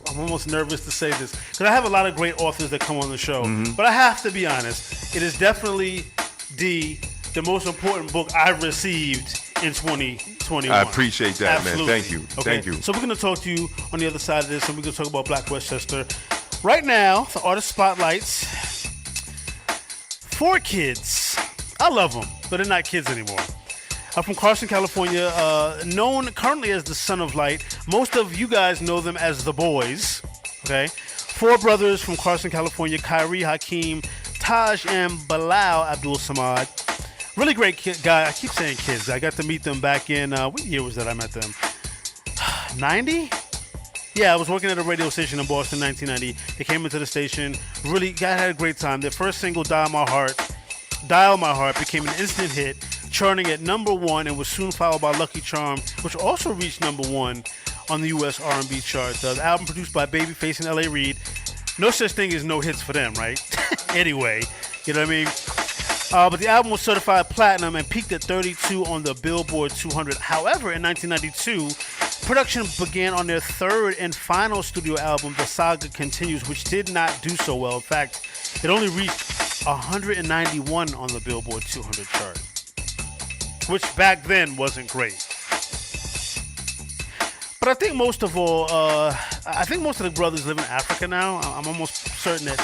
I'm almost nervous to say this, because I have a lot of great authors that come on the show. But I have to be honest, it is definitely the most important book I've received in 2021. I appreciate that, Absolutely. man. Thank you. Okay. Thank you. So we're going to talk to you on the other side of this, and we're going to talk about Black Westchester. Right now, the artist spotlights. 4 kids. I love them, but they're not kids anymore. I'm from Carson, California, known currently as the Son of Light. Most of you guys know them as the Boys. Okay, 4 brothers from Carson, California: Kyrie, Hakeem, Taj, and Bilal Abdul Samad. Really great guy. I keep saying kids. I got to meet them back in, what year was that I met them? 90? Yeah, I was working at a radio station in Boston in 1990. They came into the station. Really, I had a great time. Their first single, Dial My Heart, became an instant hit, charting at #1 and was soon followed by Lucky Charm, which also reached #1 on the U.S. R&B chart. The album produced by Babyface and L.A. Reid. No such thing as no hits for them, right? Anyway, you know what I mean? But the album was certified platinum and peaked at 32 on the Billboard 200. However, in 1992, production began on their 3rd and final studio album, The Saga Continues, which did not do so well. In fact, it only reached 191 on the Billboard 200 chart, which back then wasn't great. But I think most of the brothers live in Africa now. I'm almost certain that,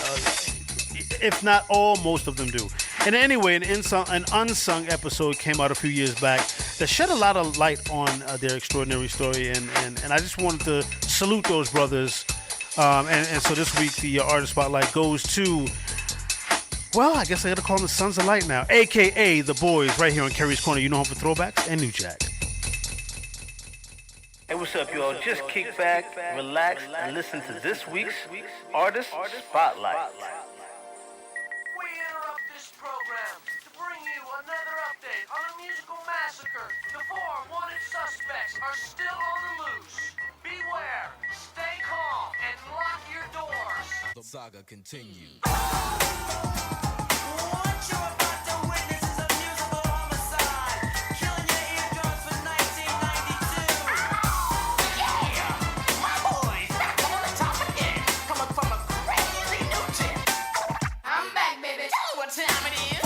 if not all, most of them do. And anyway, an unsung episode came out a few years back that shed a lot of light on their extraordinary story, and I just wanted to salute those brothers. And so this week, the Artist Spotlight goes to, well, I guess I gotta call them the Sons of Light now, a.k.a. the Boys, right here on Kerry's Corner. You know home for throwbacks and New Jack. Hey, what's up, y'all? Just kick back, relax, and listen to this week's Artist Spotlight. We interrupt this program to bring you another update on a musical massacre. The 4 wanted suspects are still on the loose. Beware, stay calm, and lock your doors. The saga continues. What you're about to witness is a musical homicide, killing your eardrums for 1992. Yeah, my boys back on the top again, coming from a crazy new tip. I'm back, baby. Tell me what time it is.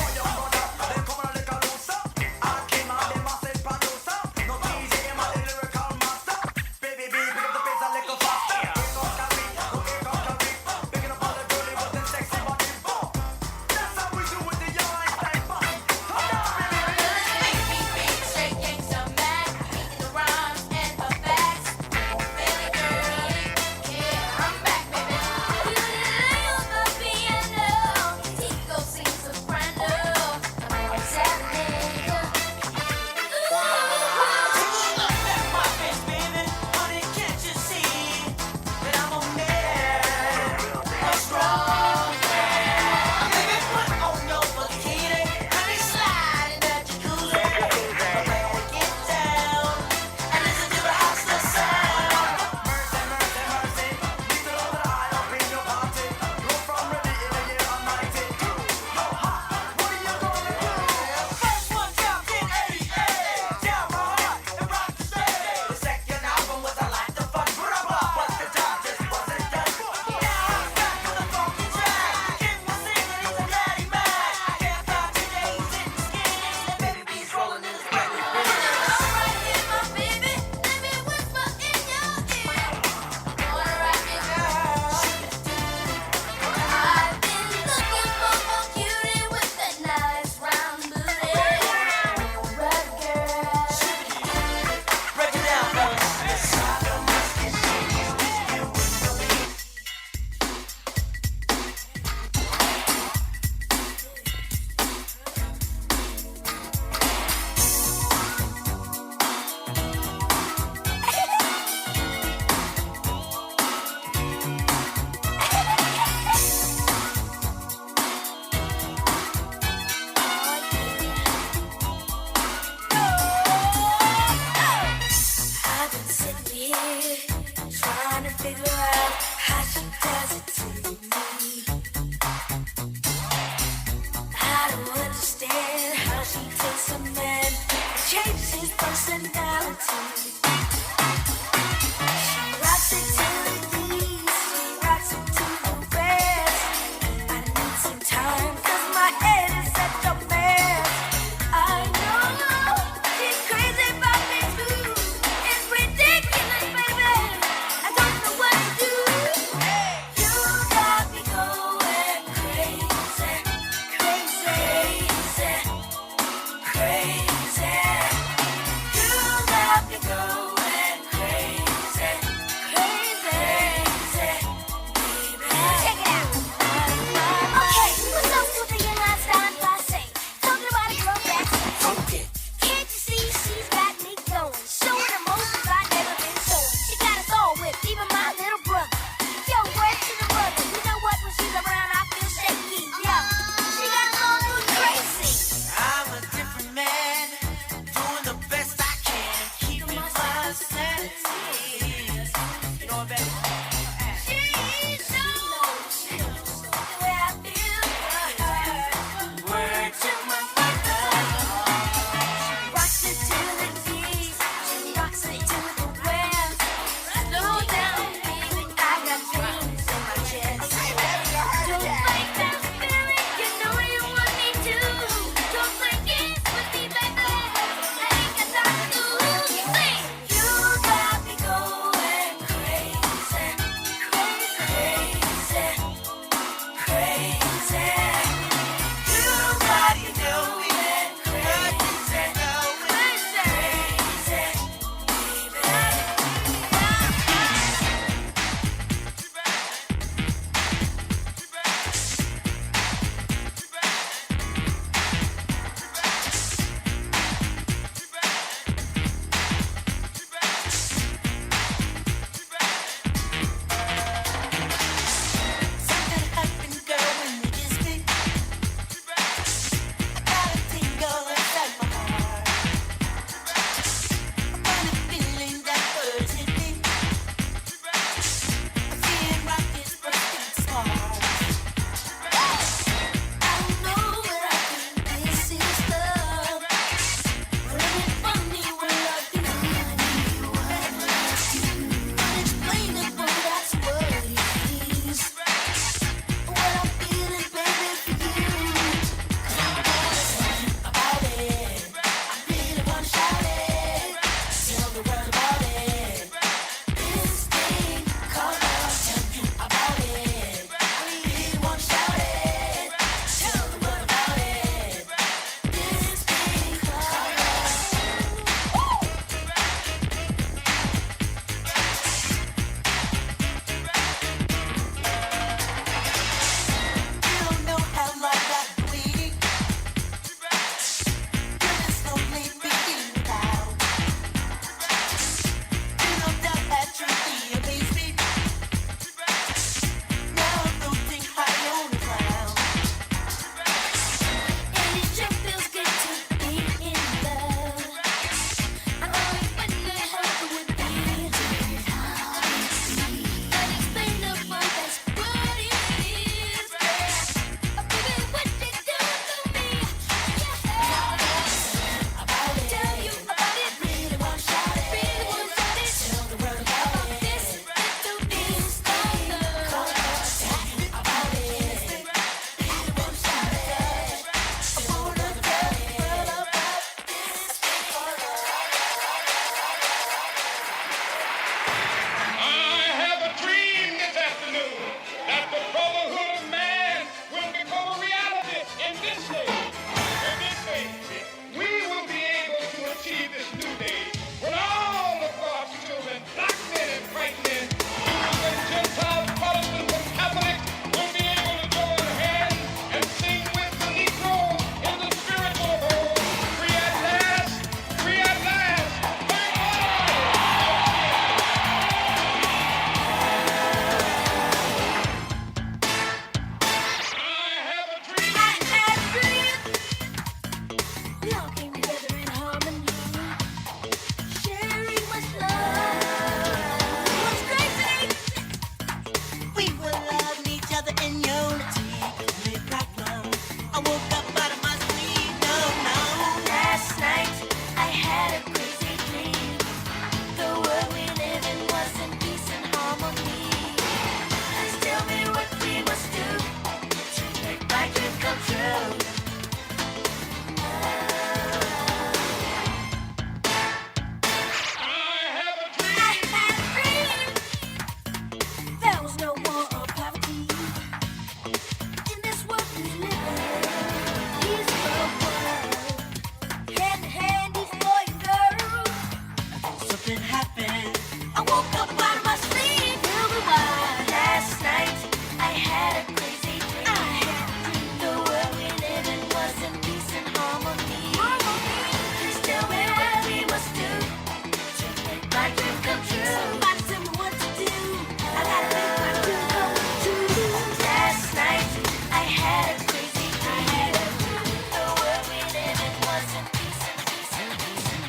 something happened. I woke up out of my sleep. Tell me why. Last night I had a crazy dream. The world we live in was in peace and harmony. Please tell me what we must do to make my dream come true. Somebody tell me what to do. I gotta make my dream come true. Last night I had a crazy dream. The world we live in was in peace and peace and peace and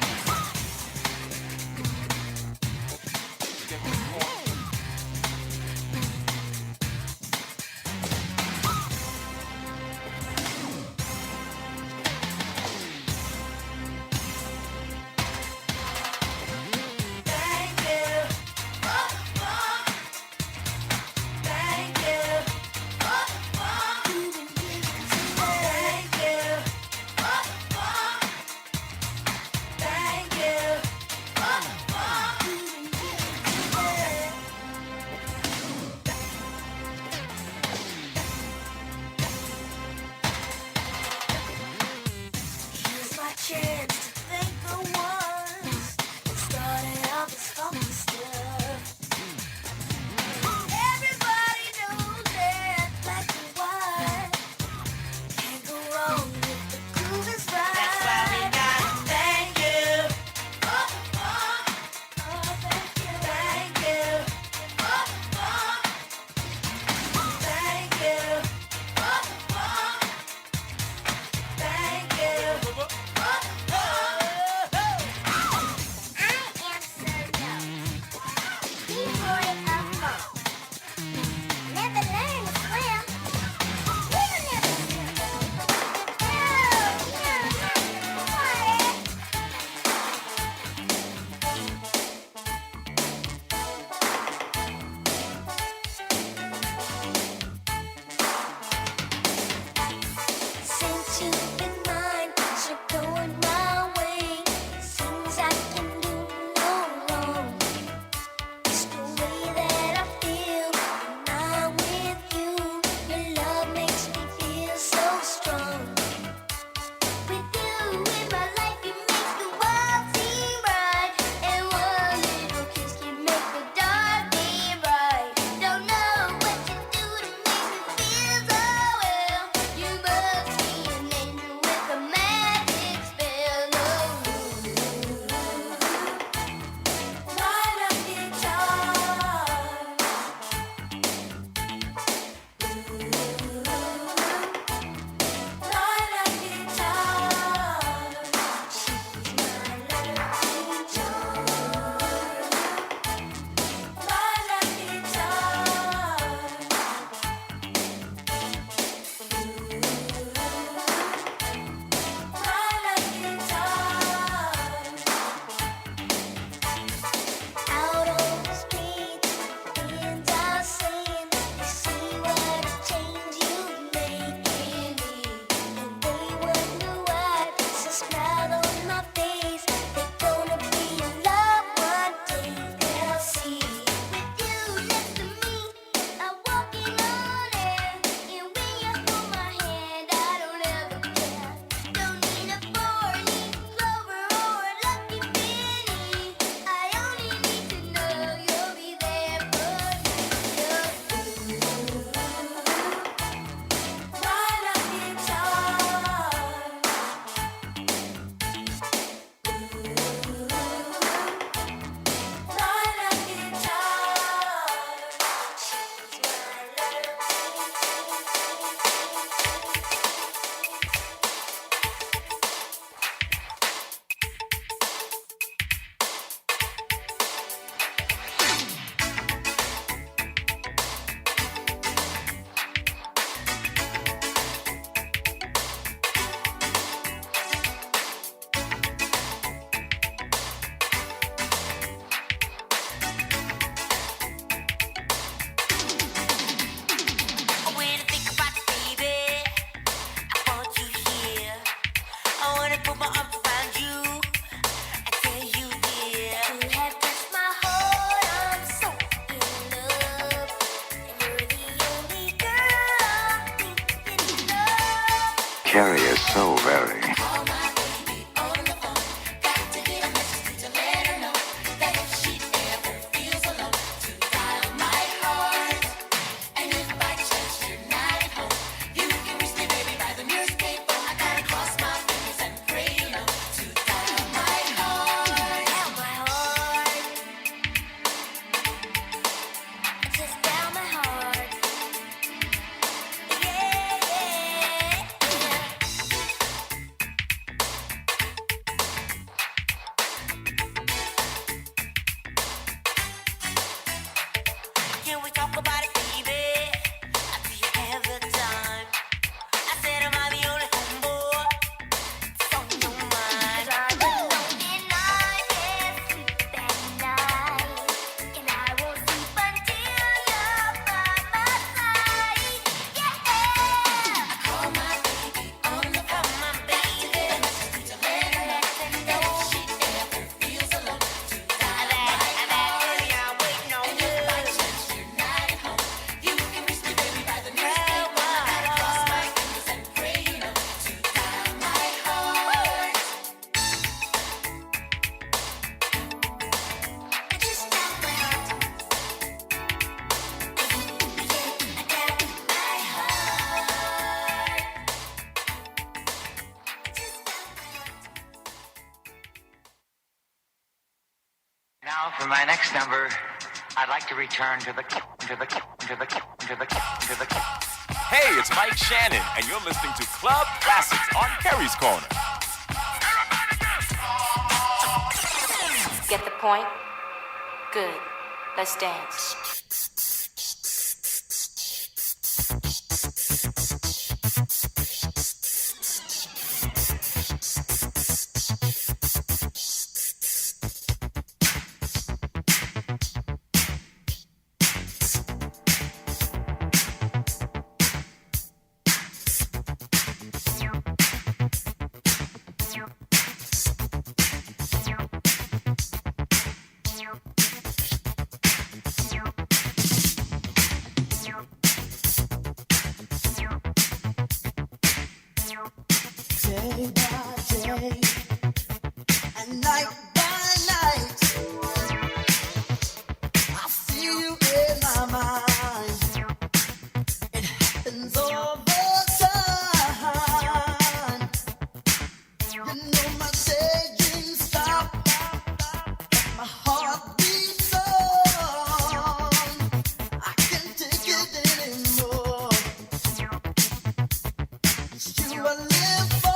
here's my chance to thank the ones that started all this funky stuff. Everybody knows that black and white can't go wrong if the groove is right. That's why we gotta thank you. Thank you. Thank you. Thank you. Thank you. Since you've been mine, so going my way. Seems I can do no wrong. It's the way that I feel when I'm with you. Your love makes me feel so strong. With you in my life, you make the world seem bright. And one little kiss can make the dark be bright. Don't know what to do to make me feel so well. You must be an angel with a magic spell. Light up guitar. Light up guitar. She's my lucky charm. Light up guitar. Out on the street, friends are saying they see what a change you make in me, and they wonder why there's a smile on my face. They're gonna be in love one day. They'll see with you next to me, I'm walking on air, and when you hold my hand, I don't ever care. Don't need a four-leaf clover or a lucky penny. I only need to know you'll be there for me. Light up guitar. Light up guitar. She's when I think about you, baby, I want you here. I wanna put my arms around you and tell you, dear, you have touched my heart. I'm so in love, and you're the only girl I'm thinking of. Carrie is so very. Call my baby on the phone. Got to get a message to let her know that about it, baby. Do you have the time? I said, am I the only homeboy that's on your mind? 'Cause I won't deny it, sleep at night, and I won't sleep until you're by my side. Yeah, I call my baby on the phone, my baby, to let her know she never feels alone. Now, for my next number, I'd like to return to the. Hey, it's Mike Shannon, and you're listening to Club Classics on Kerry's Corner. Get the point? Good. Let's dance. Day by day and night by night, I see you in my mind. It happens over time. You know my daydreams stop, my heart beats on. I can't take it anymore. It's you I live for.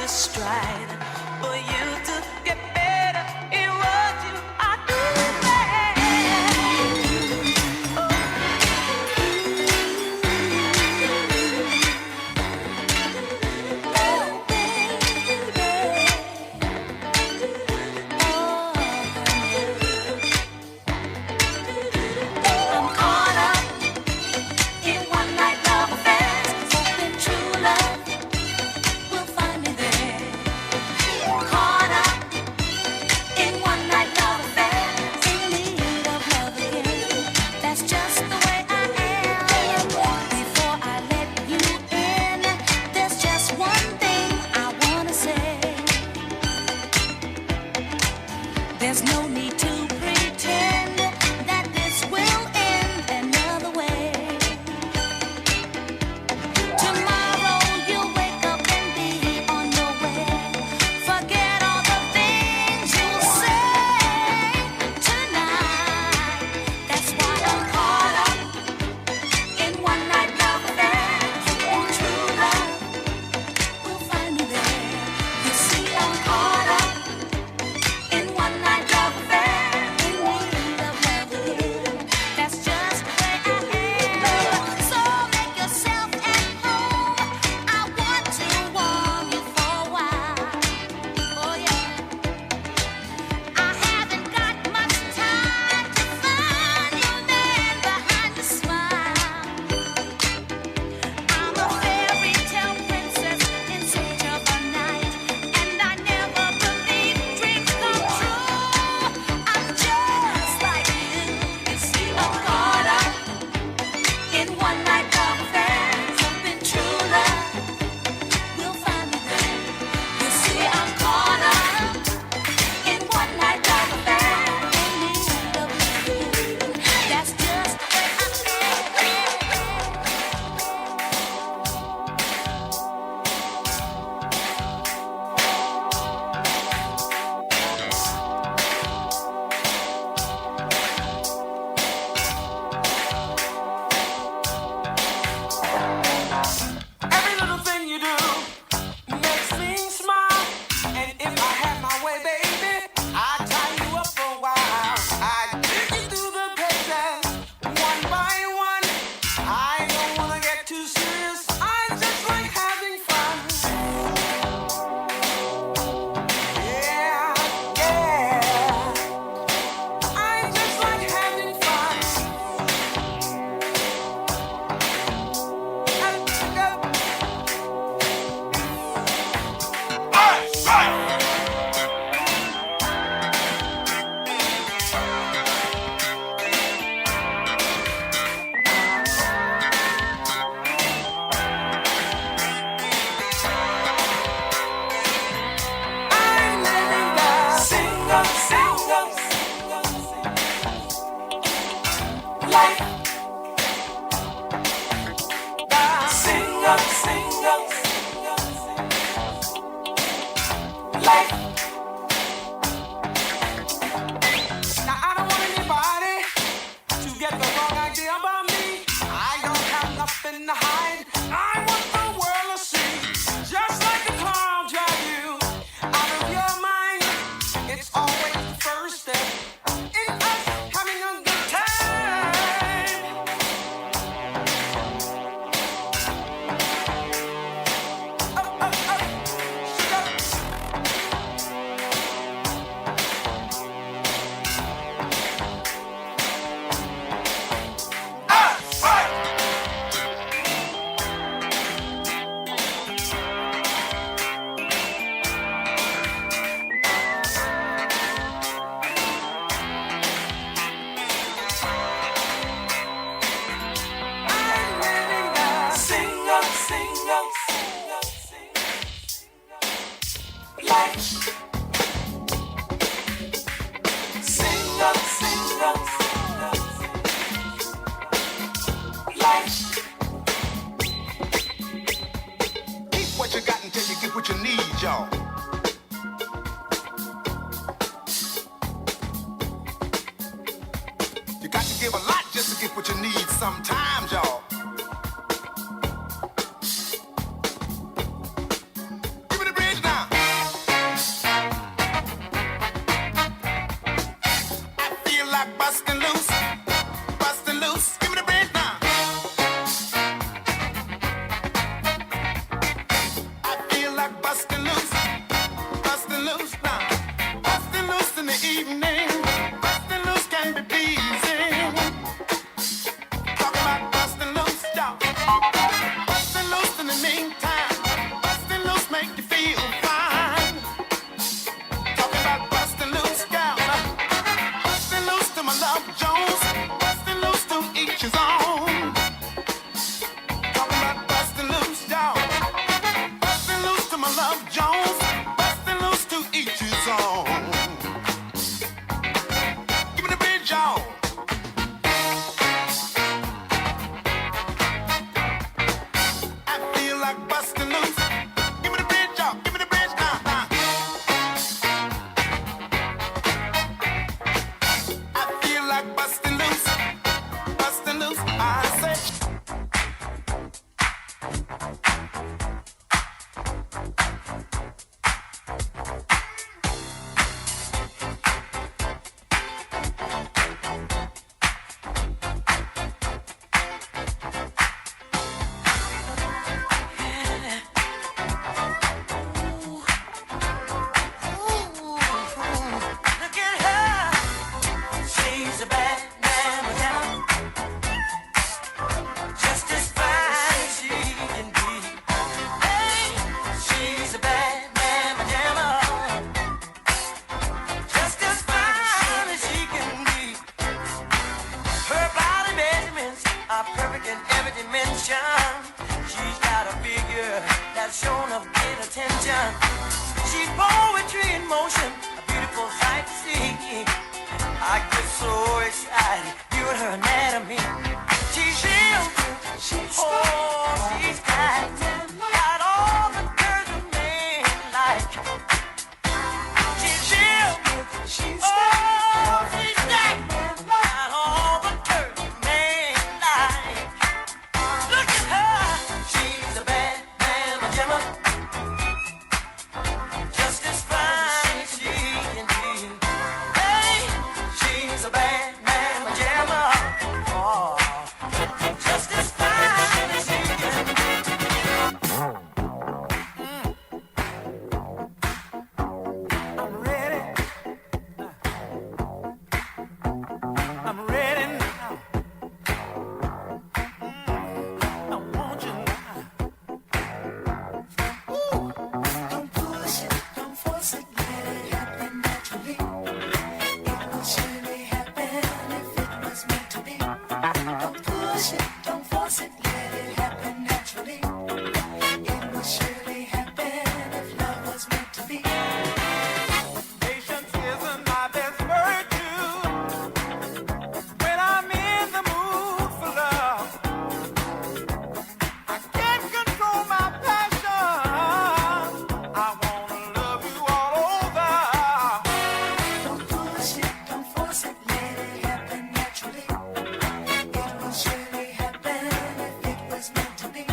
stride for you to get better in what you are doing. Oh, baby. I'm caught up in one night love affairs, hoping true love will find me there. Caught up in one night love affairs, in need of love again. That's just the way I am. Before I let you in, there's just one thing I wanna say. There's no need to pretend that this will end another way. Tomorrow you'll wake up and be on your way. Forget all the things you'll say tonight. That's why I'm caught up in one night love affairs, and true love will find me there. You see, I'm caught up in one night love affair, in need of love again. That's just the way I am. So make yourself at home. I want to warm you for a while. Oh yeah. I haven't got much time to find your man behind the smile. I'm a fairy tale princess in search of a knight, and I never believe dreams come true. I'm just like you. You see, I'm caught up in one night love affairs, hoping true love will find me there. You see, I'm caught up in one night love affair, in need of you. That's just the way I Every little thing you do makes me smile. And if I had my way, baby, I'd tie you up for a while. I'd take you through the paces, one by one. I don't wanna get too serious. I just like having fun. Yeah, yeah. I just like having fun. I'm living the single life. The single life. Now I don't want anybody to get the wrong idea about me. I don't have nothing to hide. I want the world to see. Just like a car, I'll drive you out of your mind. It's always the first step in us having a good time. give a lot just to get what you need sometimes, y'all. Give me the bridge now. Jones, busting loose to each his own. Give me the bridge, y'all. I feel like busting loose. Give me the bridge, y'all. Give me the bridge now. I feel like busting loose. Busting loose. I say. Look at her. She's a bad man, just as fine as she can be. Hey, she's a bad man, just as fine as she can be. Her body measurements are perfect in every dimension. She's got a figure that's shown of great attention. She's poetry in motion, a beautiful sight to see. I get so excited viewing her anatomy. She's real good. She's got all the curves a man like. She's real good. She's got all the curves a man like. Look at her. She's a bad man, Gemma. Just as fine as she can be. Hey, she's a bad man, Gemma. Oh, just as fine as she can be. I'm ready. I'm ready now. I want you now. Don't push it, don't force it, let it happen naturally. It will surely happen if it was meant to be. Don't push it, don't force it, let it happen naturally. It will surely happen if love was meant to be. Patience isn't my best virtue. When I'm in the mood for love, I can't control my passion. I wanna love you all over. Don't push it, don't force it, let it happen naturally. It will surely happen if it was meant to be.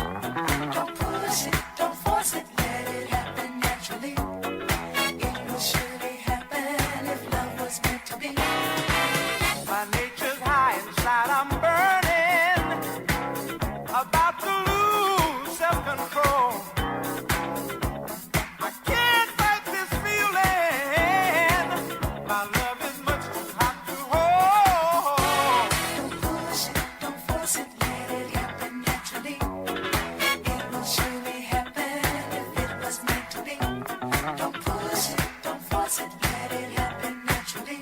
Don't push it, don't force it, let it happen naturally. It will surely happen if love was meant to be. My nature's high inside, I'm burning, about to lose self-control. I can't fight this feeling. My love is much too hot to hold. Don't push it, don't force it, let it happen naturally. It will surely happen if it was meant to be. Don't push it, don't force it, let it happen naturally.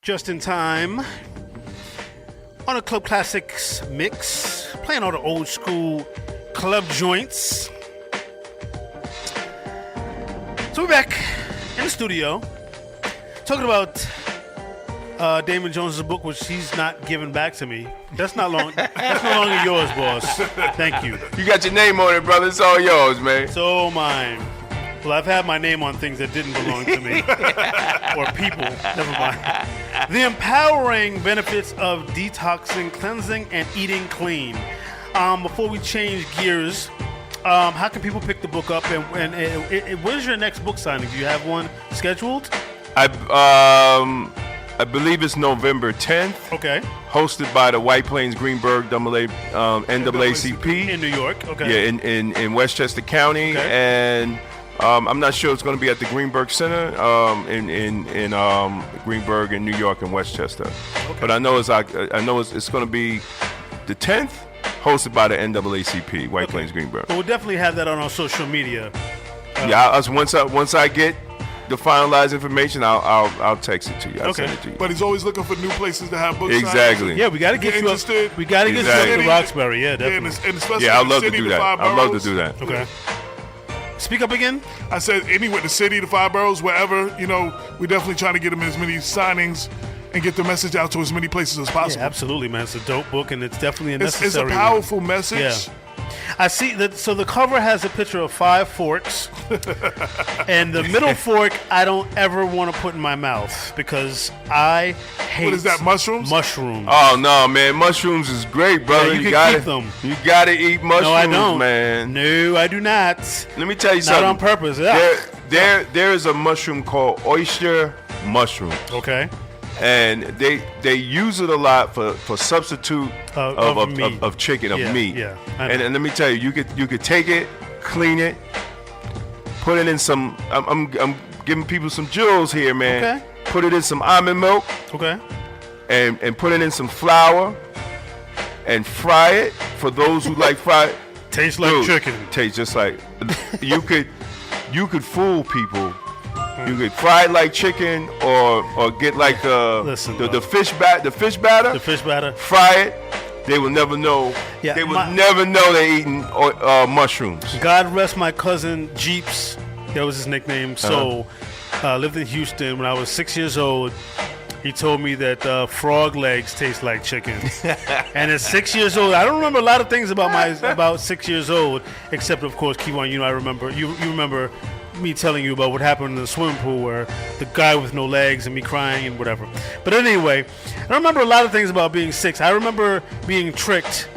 Just in time on a Club Classics mix, playing all the old school club joints. So we're back in the studio talking about Damon Jones' book, which he's not giving back to me. That's not long. That's no longer yours, boss. Thank you. You got your name on it, brother. It's all yours, man. It's all mine. Well, I've had my name on things that didn't belong to me. Or people. Never mind. The empowering benefits of detoxing, cleansing, and eating clean. Before we change gears, how can people pick the book up? And when's your next book signing? Do you have one scheduled? I believe it's November 10th. Okay. Hosted by the White Plains Greenberg NAACP. In New York. Okay. Yeah, in Westchester County. Okay. And I'm not sure it's going to be at the Greenberg Center in Greenberg in New York and Westchester. Okay. But I know it's going to be the 10th, hosted by the NAACP, White Plains Greenberg. But we'll definitely have that on our social media Yeah, once I get the finalized information, I'll text it to you. I'll send it to you. But he's always looking for new places to have books. Exactly. Yeah, we got to get you up. We got to get you up to Roxbury. Yeah, definitely. And especially I'd in love the to city, do the that. 5 I'd love to boroughs. do that. Okay. Speak up again. I said anywhere, the city, the 5 boroughs, wherever. We definitely trying to get them as many signings and get the message out to as many places as possible. Yeah, absolutely, man. It's a dope book, and it's definitely a necessary. It's a powerful message. Yeah. I see that. So the cover has a picture of 5 forks, and the middle fork I don't ever want to put in my mouth because I hate. What is that? Mushrooms? Mushrooms. Oh no, man! Mushrooms is great, brother. Yeah, you gotta keep them. You gotta eat mushrooms, No, I don't. man. No, I do not. Let me tell you Not something. on purpose. Yeah. There is a mushroom called oyster mushroom. Okay. And they use it a lot for substitute of chicken, of meat. Yeah. And let me tell you, you could take it, clean it, put it in some. I'm giving people some jewels here, man. Okay. Put it in some almond milk. Okay. And put it in some flour, and fry it. For those who like fried, tastes like chicken. Tastes just like you could fool people. You could fry it like chicken, or get like the fish batter. The fish batter. Fry it. They will never know. Yeah, they will never know they're eating mushrooms. God rest my cousin Jeeps. That was his nickname. So, lived in Houston when I was 6 years old. He told me that frog legs taste like chicken. And at 6 years old, I don't remember a lot of things about 6 years old, except of course, Kevon, I remember. You remember me telling you about what happened in the swimming pool where the guy with no legs and me crying and whatever. But anyway, I remember a lot of things about being 6. I remember being tricked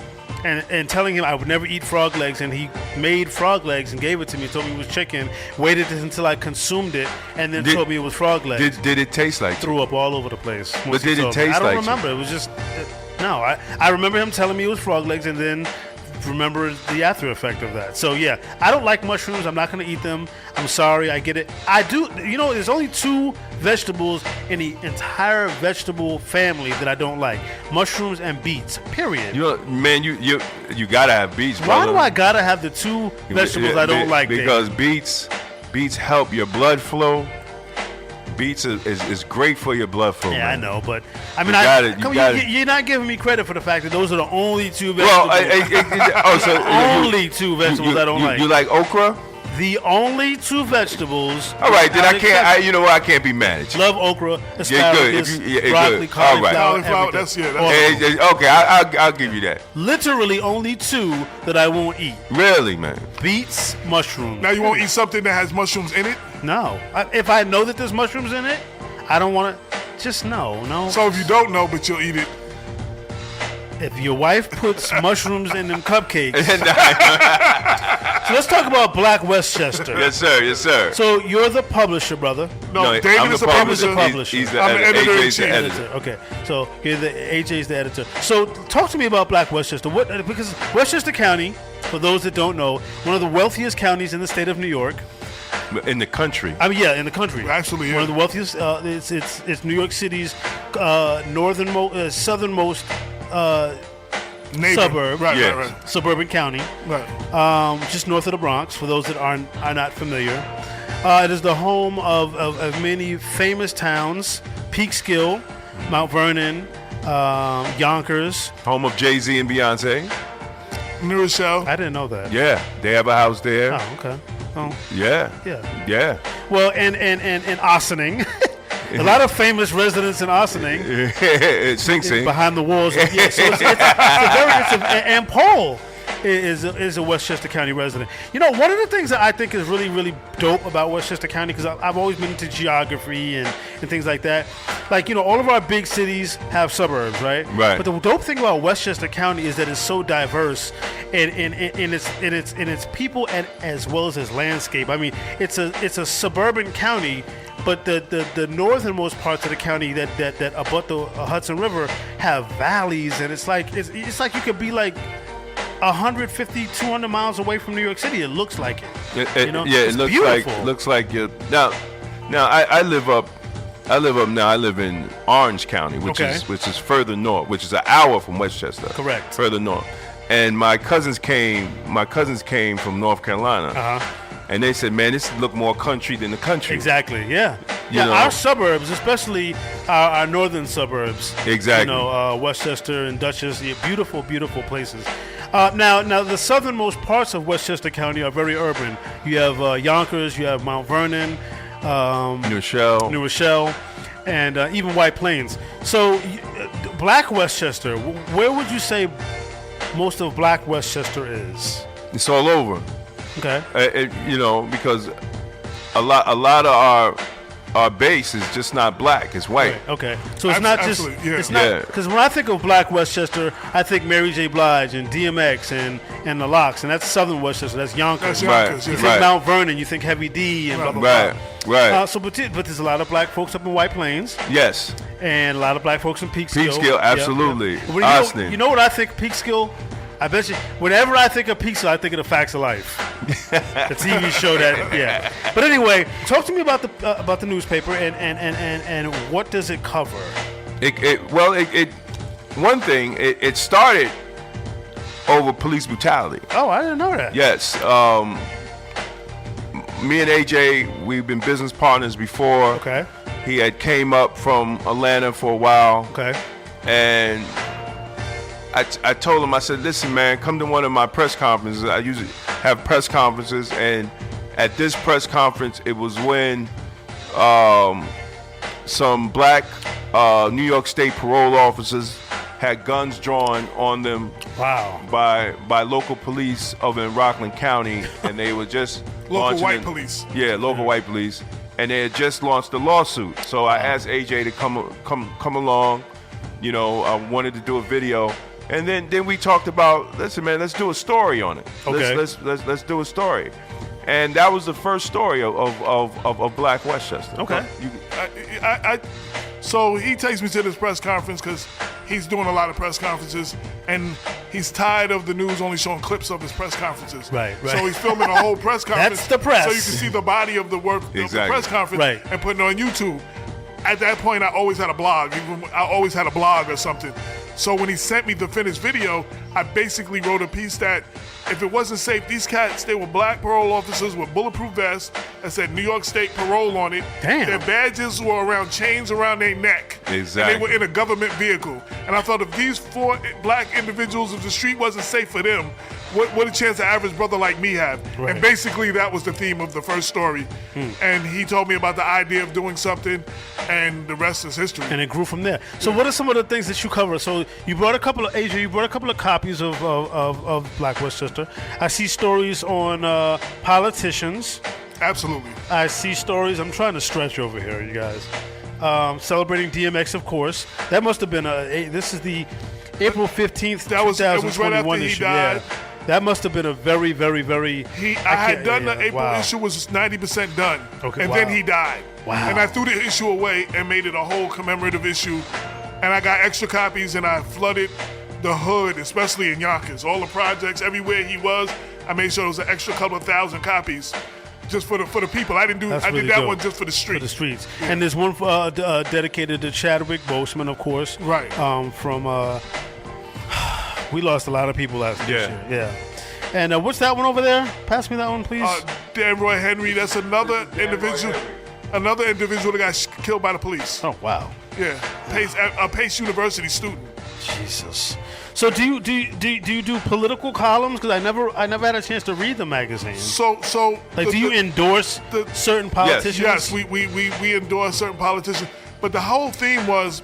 and telling him I would never eat frog legs, and he made frog legs and gave it to me, told me it was chicken, waited until I consumed it, and then told me it was frog legs. Did it taste like Threw up all over the place. But did it taste like I don't remember. It was just, no. I remember him telling me it was frog legs, and then remember the after effect of that. So yeah, I don't like mushrooms. I'm not going to eat them. I'm sorry. I get it. I do. There's only 2 vegetables in the entire vegetable family that I don't like: mushrooms and beets. Period. You gotta have beets. Why brother. do I gotta have the 2 vegetables I don't like? Because beets help your blood flow. Beets is great for your blood flow. Yeah, man. I know, but I mean, you're not giving me credit for the fact that those are the only 2 vegetables. Only 2 vegetables I don't like. You like okra? The only 2 vegetables. All right, then I can't. You know what? I can't be mad at you. Love okra, asparagus, broccoli, cauliflower. Okay, I'll give you that. Literally only 2 that I won't eat. Really, man? Beets, mushrooms. Now you won't eat something that has mushrooms in it? No. If I know that there's mushrooms in it, I don't want to. Just no. So if you don't know, but you'll eat it. If your wife puts mushrooms in them cupcakes. So let's talk about Black Westchester. Yes, sir. So you're the publisher, brother. No, David is the publisher. He's the I'm editor. editor-in-chief. AJ's the editor. Okay, so AJ's the editor. So talk to me about Black Westchester. Because Westchester County, for those that don't know, one of the wealthiest counties in the state of New York. In the country. I mean, yeah, in the country. Actually, one of the wealthiest. It's New York City's southernmost suburb, right. suburban county, right. Just north of the Bronx. For those that are not familiar, it is the home of many famous towns: Peekskill, Mount Vernon, Yonkers. Home of Jay-Z and Beyonce. New Rochelle. I didn't know that. Yeah, they have a house there. Oh, okay. Oh. Yeah. Well, and Ossining. A lot of famous residents in Ossining. Sing Sing. Behind the walls. Yeah, so and Paul is a Westchester County resident. One of the things that I think is really, really dope about Westchester County, because I've always been into geography and things like that. Like, all of our big cities have suburbs, right? Right. But the dope thing about Westchester County is that it's so diverse in its people and as well as its landscape. I mean, it's a suburban county. But the northernmost parts of the county that abut the Hudson River have valleys, and it's like you could be like 150, 200 miles away from New York City. It looks like it. It looks beautiful. like you. Now I live up now. I live in Orange County, which is further north, which is an hour from Westchester. Correct. Further north, and my cousins came from North Carolina. And they said, man, this look more country than the country. Exactly, yeah. You know? Our suburbs, especially our northern suburbs. Exactly. Westchester and Dutchess, beautiful, beautiful places. Now, the southernmost parts of Westchester County are very urban. You have Yonkers, you have Mount Vernon, New Rochelle, and even White Plains. So, Black Westchester, where would you say most of Black Westchester is? It's all over. Okay. Because a lot of our base is just not black; it's white. Right. Okay. So it's not just it's not Yeah. because when I think of Black Westchester, I think Mary J. Blige and DMX and the Lox, and that's Southern Westchester. That's Yonkers. That's Yonkers, You yeah. think Right. Mount Vernon, you think Heavy D and blah blah Right. blah. Right. But there's a lot of black folks up in White Plains. Yes. And a lot of black folks in Peekskill. Peekskill, absolutely. Yep. Well, you know what I think Peekskill? I bet you, whenever I think of Peekskill, I think of The Facts of Life, the TV show that, yeah. But anyway, talk to me about the newspaper and what does it cover? One thing, it started over police brutality. Oh, I didn't know that. Yes. Me and AJ, we've been business partners before. Okay. He had came up from Atlanta for a while. Okay. And I told him, I said, listen, man, come to one of my press conferences. I usually have press conferences, and at this press conference, it was when some black New York State parole officers had guns drawn on them. Wow. By local police over in Rockland County, and they were just Local white police. Yeah, local white police, and they had just launched a lawsuit. So I asked AJ to come along. I wanted to do a video. And then we talked about, listen, man, let's do a story on it. Okay. Let's do a story, and that was the first story of Black Westchester. Okay. So he takes me to this press conference because he's doing a lot of press conferences, and he's tired of the news only showing clips of his press conferences. Right. So he's filming a whole press conference. That's the press. So you can see the body of the work of the Exactly. press conference, Right. and putting it on YouTube. At that point, I always had a blog. I always had a blog or something. So when he sent me the finished video, I basically wrote a piece that if it wasn't safe, these cats, they were black parole officers with bulletproof vests that said New York State parole on it. Damn. Their badges were around chains around their neck. Exactly. And they were in a government vehicle. And I thought if these 4 black individuals of the street wasn't safe for them, what a chance an average brother like me have. Right. And basically that was the theme of the first story. And he told me about the idea of doing something, and the rest is history. And it grew from there. So what are some of the things that you cover? So you brought a couple of copies of Black Westchester. I see stories on politicians. Absolutely. I see stories. I'm trying to stretch over here, you guys. Celebrating DMX, of course. That must have been this is the April 15th, That was- it was right after 2021 he issue. died. Yeah. That must have been a very, very, very. I had done the April issue, was 90% done. Okay, and wow. then he died. Wow. And I threw the issue away and made it a whole commemorative issue. And I got extra copies, and I flooded the hood, especially in Yonkers. All the projects, everywhere he was, I made sure there was an extra couple of thousand copies just for the people. I did that dope. one just for the streets. For the streets. Yeah. And there's one dedicated to Chadwick Boseman, of course. Right. From we lost a lot of people last year. Yeah. And what's that one over there? Pass me that one, please. Dan Roy Henry. That's another individual. Another individual that got killed by the police. Oh wow. Yeah. Pace University student. Jesus. So do you do political columns? Because I never had a chance to read the magazine. So do you endorse certain politicians? Yes, we endorse certain politicians. But the whole theme was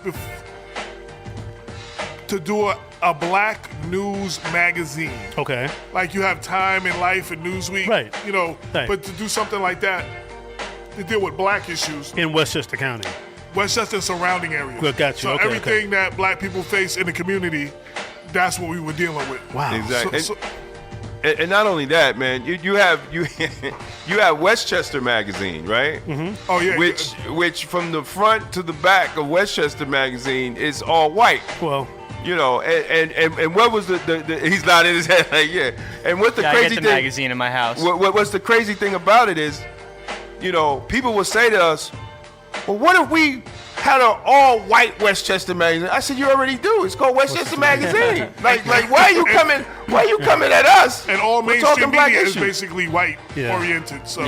to do a black news magazine. Okay. Like you have Time and Life and Newsweek. Right. Right. But to do something like that, to deal with black issues. In Westchester County. Westchester and surrounding areas. Good, got you. So Okay, everything that black people face in the community, that's what we were dealing with. Wow. Exactly. And not only that, man, you have Westchester Magazine, right? Mm-hmm. Oh yeah. Which from the front to the back of Westchester Magazine is all white. Well. And what was the he's nodding his head like, yeah. And what the I crazy get the thing? magazine in my house. What's the crazy thing about it is, people will say to us, well, what if we had an all-white Westchester magazine. I said, you already do. It's called Westchester Magazine. like why are you coming? Why are you coming at us? And all We're mainstream talking black media is issues. basically white oriented. So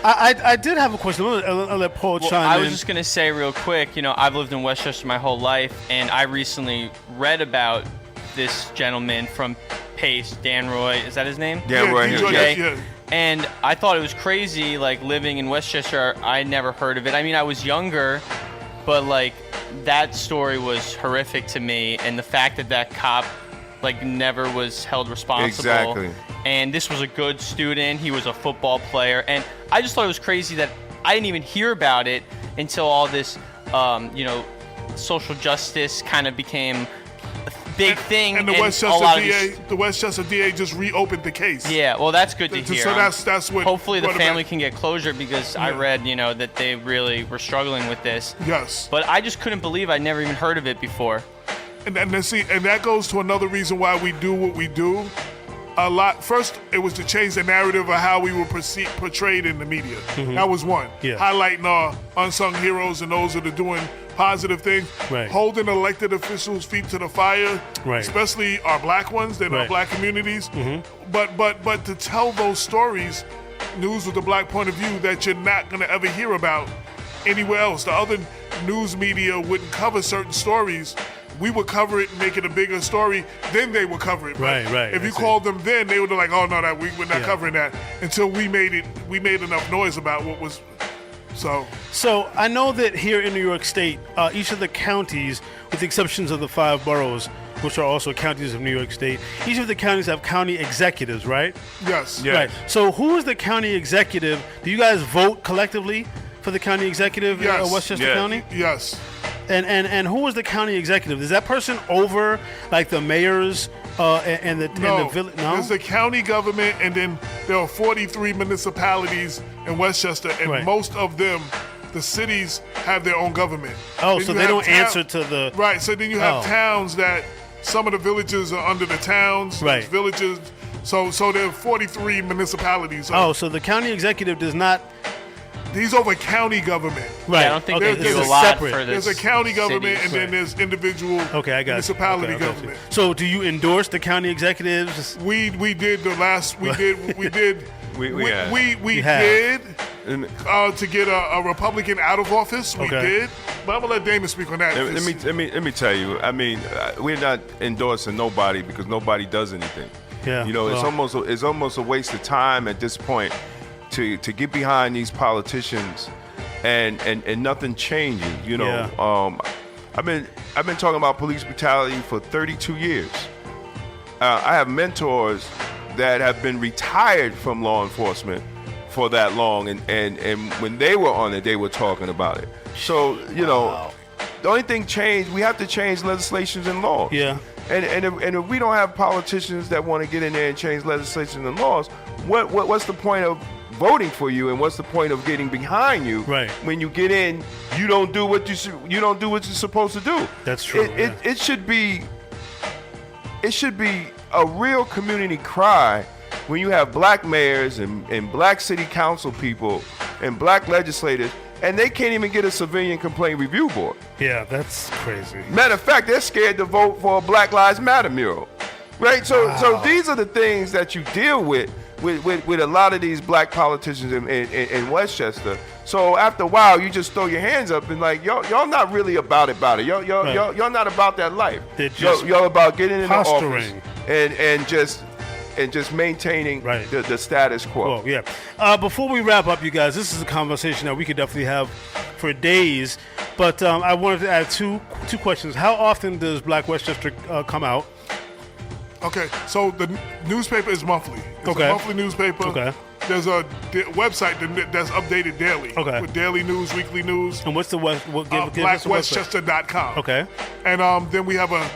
I did have a question. I'll let Paul chime in. I was just going to say real quick, I've lived in Westchester my whole life, and I recently read about this gentleman from Pace, Dan Roy. Is that his name? Dan Roy. DJ. And I thought it was crazy, like, living in Westchester. I never heard of it. I mean, I was younger, but, like, that story was horrific to me. And the fact that cop, like, never was held responsible. Exactly. And this was a good student. He was a football player. And I just thought it was crazy that I didn't even hear about it until all this, social justice kind of became big thing. And the Westchester DA just reopened the case. Yeah, well, that's good to hear. So that's what. Hopefully the family can get closure because I read, that they really were struggling with this. Yes. But I just couldn't believe I'd never even heard of it before. And that goes to another reason why we do what we do. First, it was to change the narrative of how we were portrayed in the media. Mm-hmm. That was one. Yeah. Highlighting our unsung heroes and those that are doing positive things. Right. Holding elected officials' feet to the fire, right. Especially our black ones in our black communities. Mm-hmm. But to tell those stories, news with a black point of view that you're not going to ever hear about anywhere else. The other news media wouldn't cover certain stories. We would cover it and make it a bigger story, then they would cover it. Right. If you called them then, they would be like, oh, no, we're not covering that. Until we made enough noise about what was, So I know that here in New York State, each of the counties, with the exceptions of the 5 boroughs, which are also counties of New York State, each of the counties have county executives, right? Yes. Right. So who is the county executive? Do you guys vote collectively for the county executive in Westchester County? Yes. And who is the county executive? Is that person over like the mayors and the village? No, there's the county government, and then there are 43 municipalities in Westchester, and most of them, the cities, have their own government. Oh, then so they don't answer to the right. So then you have towns that some of the villages are under the towns. Right. Villages. So there are 43 municipalities. Oh, so the county executive does not. He's over county government. Right. Yeah, I don't think they do a lot for this. There's a county government, and then there's individual municipality government. So do you endorse the county executives? We did the last. We did. We did. We did to get a Republican out of office. We did. But I'm gonna let Damon speak on that. Let me tell you. I mean, we're not endorsing nobody because nobody does anything. Yeah. It's almost a waste of time at this point to get behind these politicians and nothing changes. I've been talking about police brutality for 32 years. I have mentors that have been retired from law enforcement for that long, and when they were on it, they were talking about it. So the only thing changed, we have to change legislations and laws. Yeah. And if we don't have politicians that want to get in there and change legislation and laws, what's the point of voting for you, and what's the point of getting behind you? Right. When you get in, you don't do what you're supposed to do. That's true. It should be a real community cry when you have black mayors and black city council people and black legislators, and they can't even get a civilian complaint review board. Yeah, that's crazy. Matter of fact, they're scared to vote for a Black Lives Matter mural. Right? So these are the things that you deal with a lot of these black politicians in Westchester. So after a while, you just throw your hands up and like, y'all not really about it. Y'all not about that life. Y'all about getting in the office and just maintaining the status quo. Well, yeah. Before we wrap up, you guys, this is a conversation that we could definitely have for days. But I wanted to add two questions. How often does Black Westchester come out? Okay, so the newspaper is monthly. It's a monthly newspaper. Okay. There's a website that's updated daily. Okay. With daily news, weekly news. And what's the blackwestchester.com. Okay. And then we have a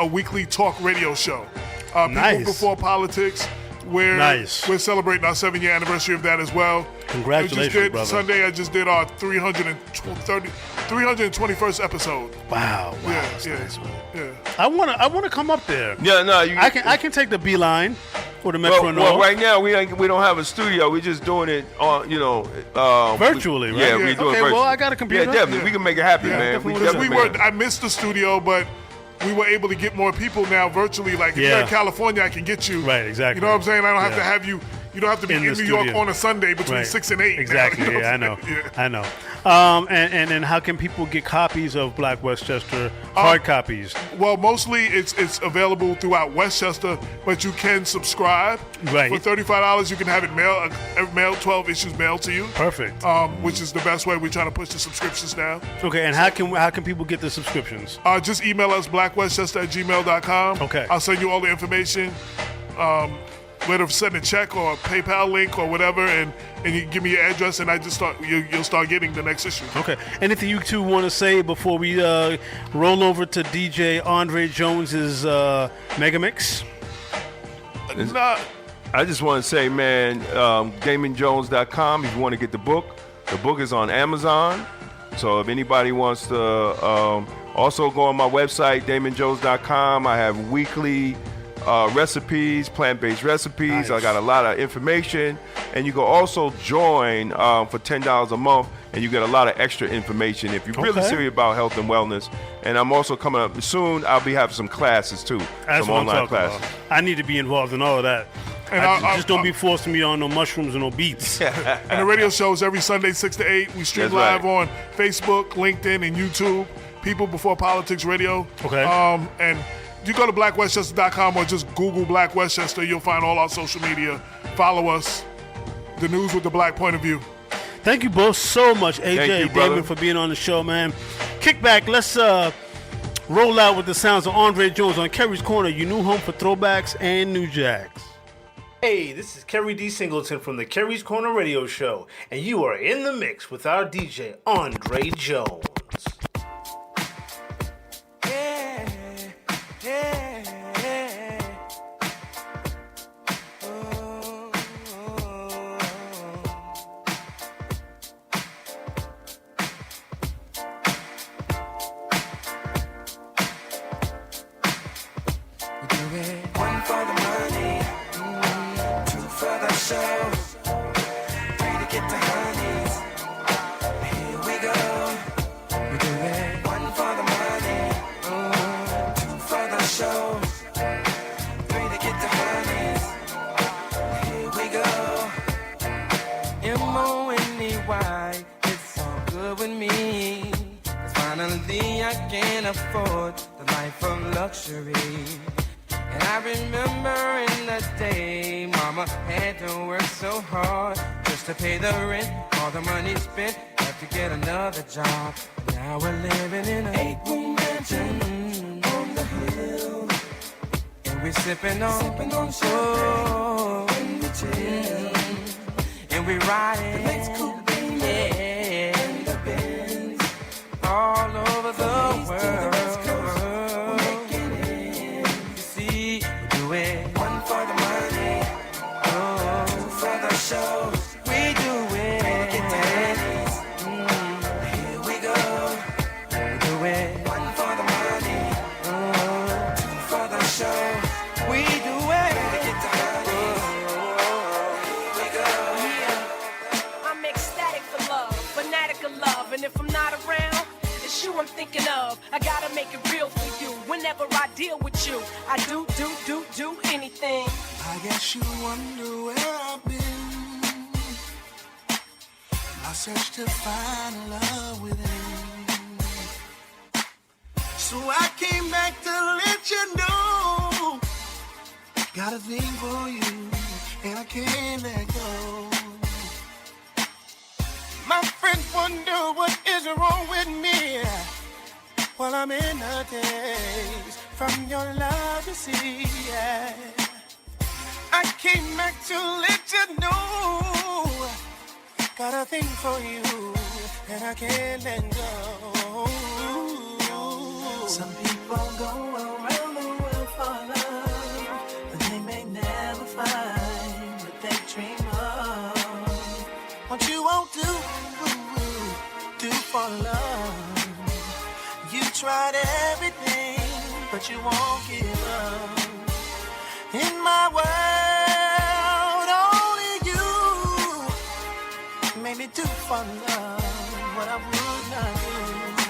weekly talk radio show. Nice. People Before Politics, where we're celebrating our 7-year anniversary of that as well. Congratulations, brother. Sunday, I just did our 321st episode. Wow. Yeah, That's yeah, nice, man. yeah. I wanna come up there. Yeah, no, I can take the beeline or the Metro North. Well, right now we don't have a studio. We're just doing it on, virtually, right? Yeah, we do it virtually. Well, I got a computer. Yeah, definitely. We can make it happen, man. I missed the studio, but we were able to get more people now virtually. Like if you're in California, I can get you. Right, exactly. You know what I'm saying? I don't have to have you. You don't have to be in New York on a Sunday between 6 and 8. Exactly. Now, you know I know. Yeah. I know. And how can people get copies of Black Westchester, hard copies? Well, mostly it's available throughout Westchester, but you can subscribe. Right. For $35, you can have it mailed 12 issues mailed to you. Perfect. Which is the best way. We're trying to push the subscriptions now. Okay, and how can people get the subscriptions? Just email us blackwestchester@gmail.com. Okay. I'll send you all the information. Whether send a check or a PayPal link or whatever, and you give me your address, and you'll start getting the next issue. Okay. Anything you two want to say before we roll over to DJ Andre Jones's Mega Mix? Nah. I just want to say, man, DamonJones.com. If you want to get the book is on Amazon. So if anybody wants to, also go on my website, DamonJones.com. I have weekly recipes, plant-based recipes. Nice. I got a lot of information, and you can also join for $10 a month, and you get a lot of extra information if you're really serious about health and wellness. And I'm also coming up soon. I'll be having some classes too, That's some what online I'm talking classes. about. I need to be involved in all of that. And just don't be forcing me on no mushrooms and no beets. And the radio shows every Sunday 6 to 8. We stream That's live on Facebook, LinkedIn, and YouTube. People Before Politics Radio. Okay. And you go to blackwestchester.com or just Google Black Westchester. You'll find all our social media. Follow us. The news with the black point of view. Thank you both so much, AJ Thank you, and brother. Damon, for being on the show, man. Kick back. Let's roll out with the sounds of Andre Jones on Kerry's Corner, your new home for throwbacks and new jacks. Hey, this is Kerry D. Singleton from the Kerry's Corner Radio Show, and you are in the mix with our DJ, Andre Jones. One for the money, two for the show, three to get the honeys. Here we go. We do it. One for the money, two for the show, three to get the honeys. Here we go. MONEY, it's all good with me. 'Cause finally I can afford the life of luxury. And I remember in the day, Mama had to work so hard just to pay the rent. All the money spent, had to get another job. Now we're living in an 8-room mansion on the hill, and we're sipping on champagne when we chill, and we riding the next coupe and the Benz all over the world. One for the money, two for the show. We do it. Get the handies. Here we go. We do it. One for the money, two for the show. We do it. Get the handies. Here we go. I'm ecstatic for love, fanatic of love, and if I'm not around, it's you I'm thinking of. I gotta make it real for you. Whenever I deal with you, I do anything. I guess you wonder where I've been. I search to find love within. So I came back to let you know. Got a thing for you, and I can't let go. My friends wonder what is wrong with me. While I'm in the days from your love, you see, yeah. I came back to let you know. Got a thing for you, and I can't let go. Some people go around the world for love, but they may never find what they dream of. Won't you for love. You tried everything, but you won't give up. In my world, only you made me do for love what I would not do.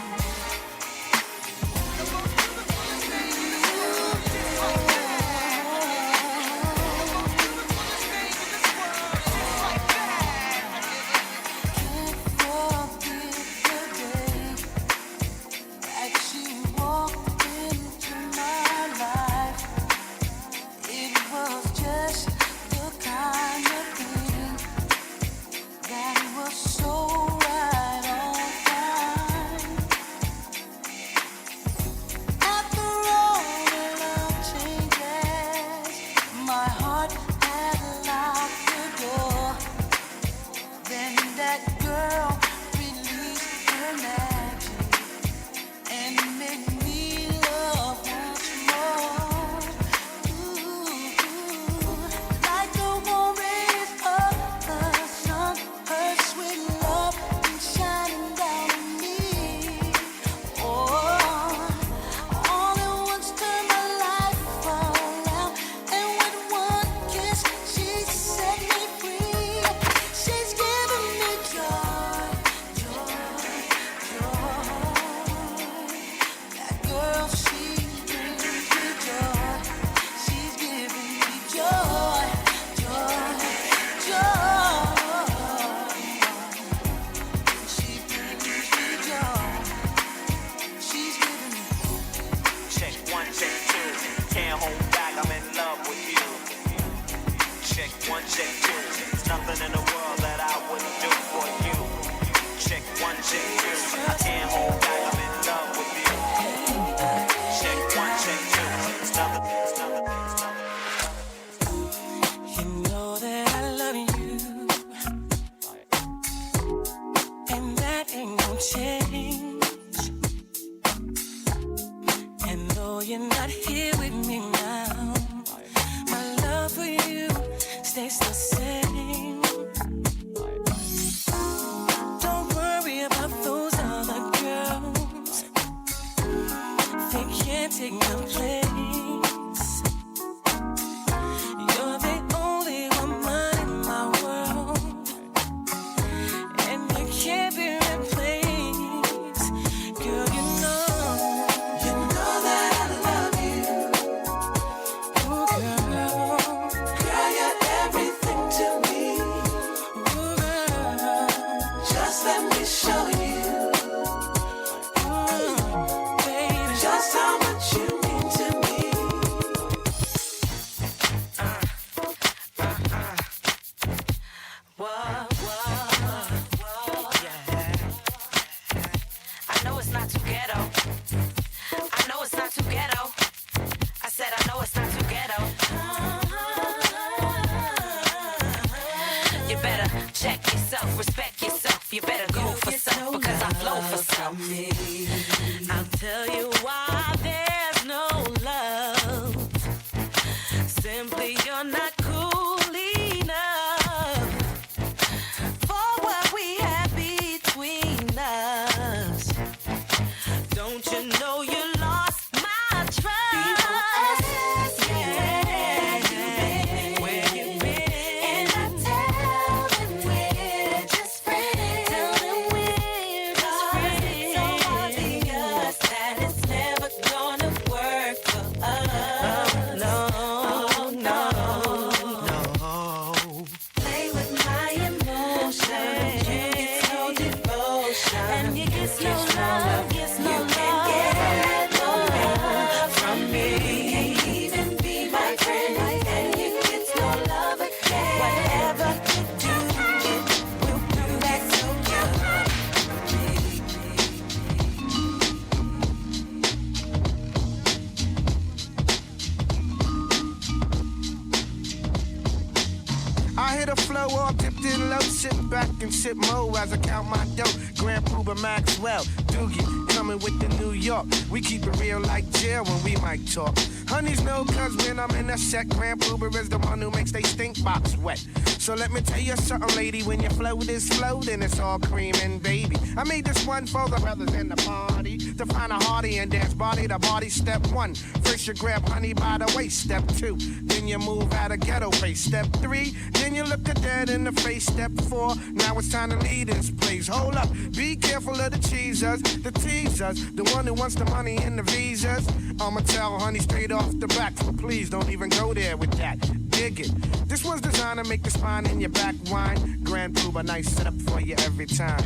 I hit a flow all dipped in low, sit back and sip mo as I count my dough. Grand Puba Maxwell, Doogie, coming with the New York. We keep it real like jail when we might talk. Honeys know cause when I'm in a set, Grand Puba is the one who makes they stink box wet. So let me tell you something, lady, when your float is floating, it's all creaming, baby. I made this one for the brothers in the party to find a hearty and dance body to body. Step 1, first you grab honey by the waist. Step 2, then you move out of ghetto face. Step 3, then you look a dead in the face. Step 4, now it's time to leave this place. Hold up, be careful of the cheesers, the teasers, the one who wants the money and the visas. I'ma tell honey straight off the back, so please don't even go there with that. Dig it. This one's designed to make the spine in your back whine. Grand Proof, a nice setup for you every time.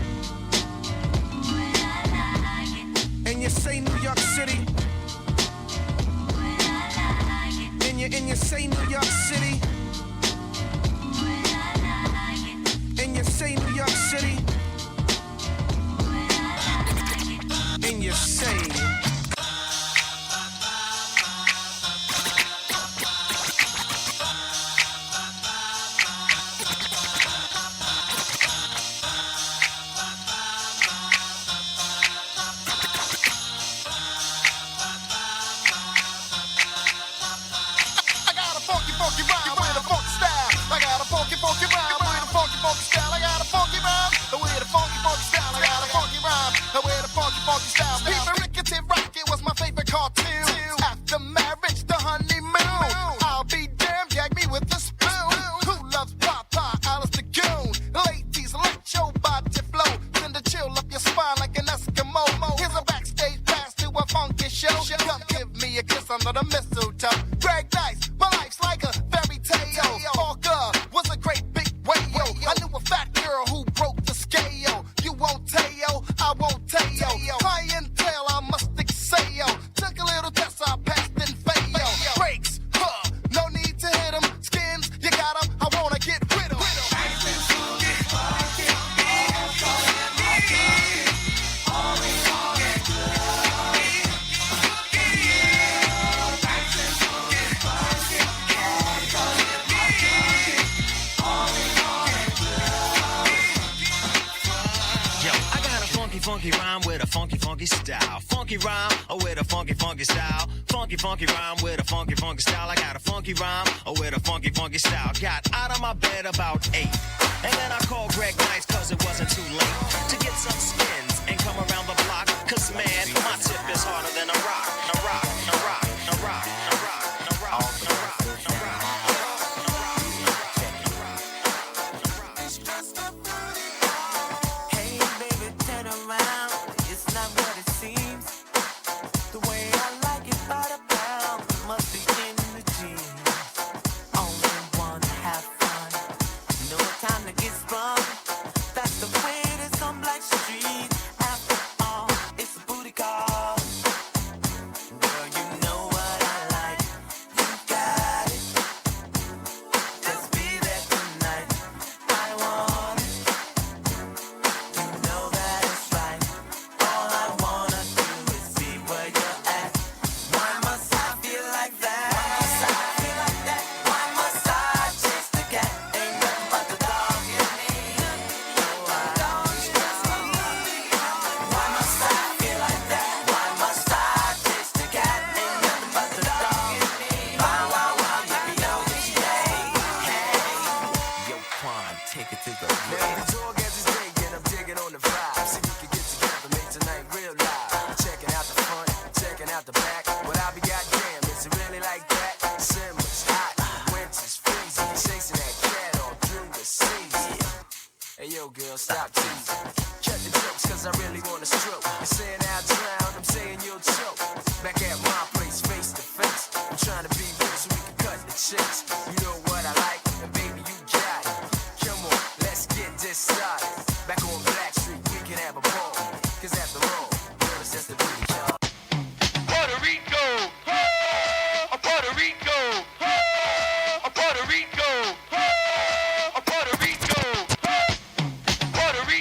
And you say New York City. And you say New York City. And you say New York City. And you say. Funky rhyme with a funky style. Funky rhyme with a funky style. Funky rhyme with a funky style. I got a funky rhyme with a funky style. Got out of my bed about 8. And then I called Greg Nice cause it wasn't too late to get some skins and come around the block. Cause man, my tip is harder than a rock. A rock, a rock, a rock, a rock, a rock, a rock, a rock. Puerto Rico.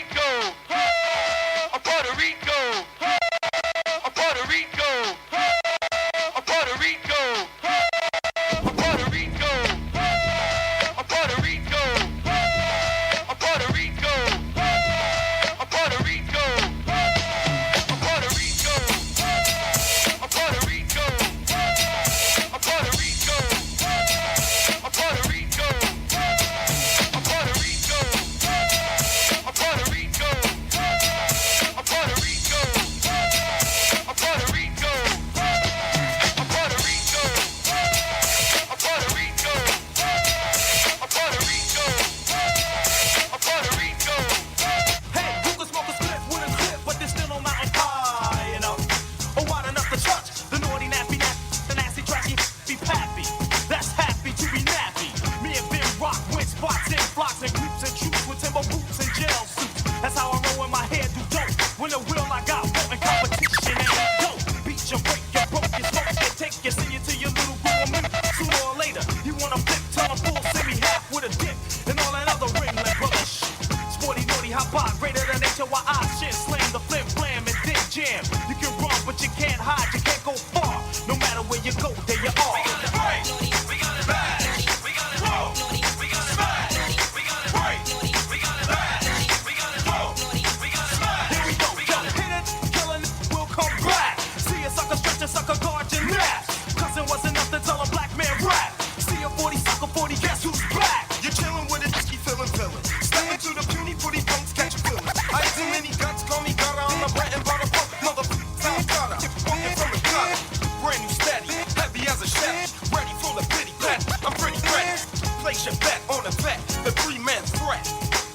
guts, call me gutter. I'm the bread and butter fuck, motherfucker. I'm gutter. Walking from the gutter. Brand new steady, heavy as a chef. Ready for the pity pet. I'm pretty ready. Place your bet on the vet. The 3-man threat.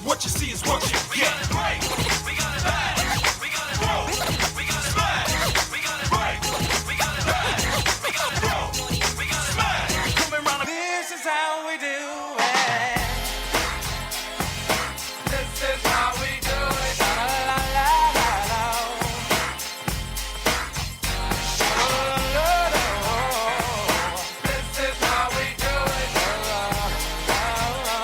What you see is what you get. We got it bad. We got it roll. We got it smash. We got it right. We got it bad. We got it roll. We got it smash. Coming round. This is how we do it. This is how we do it. La la la la la. La la la la. This is how we do it. La la la la.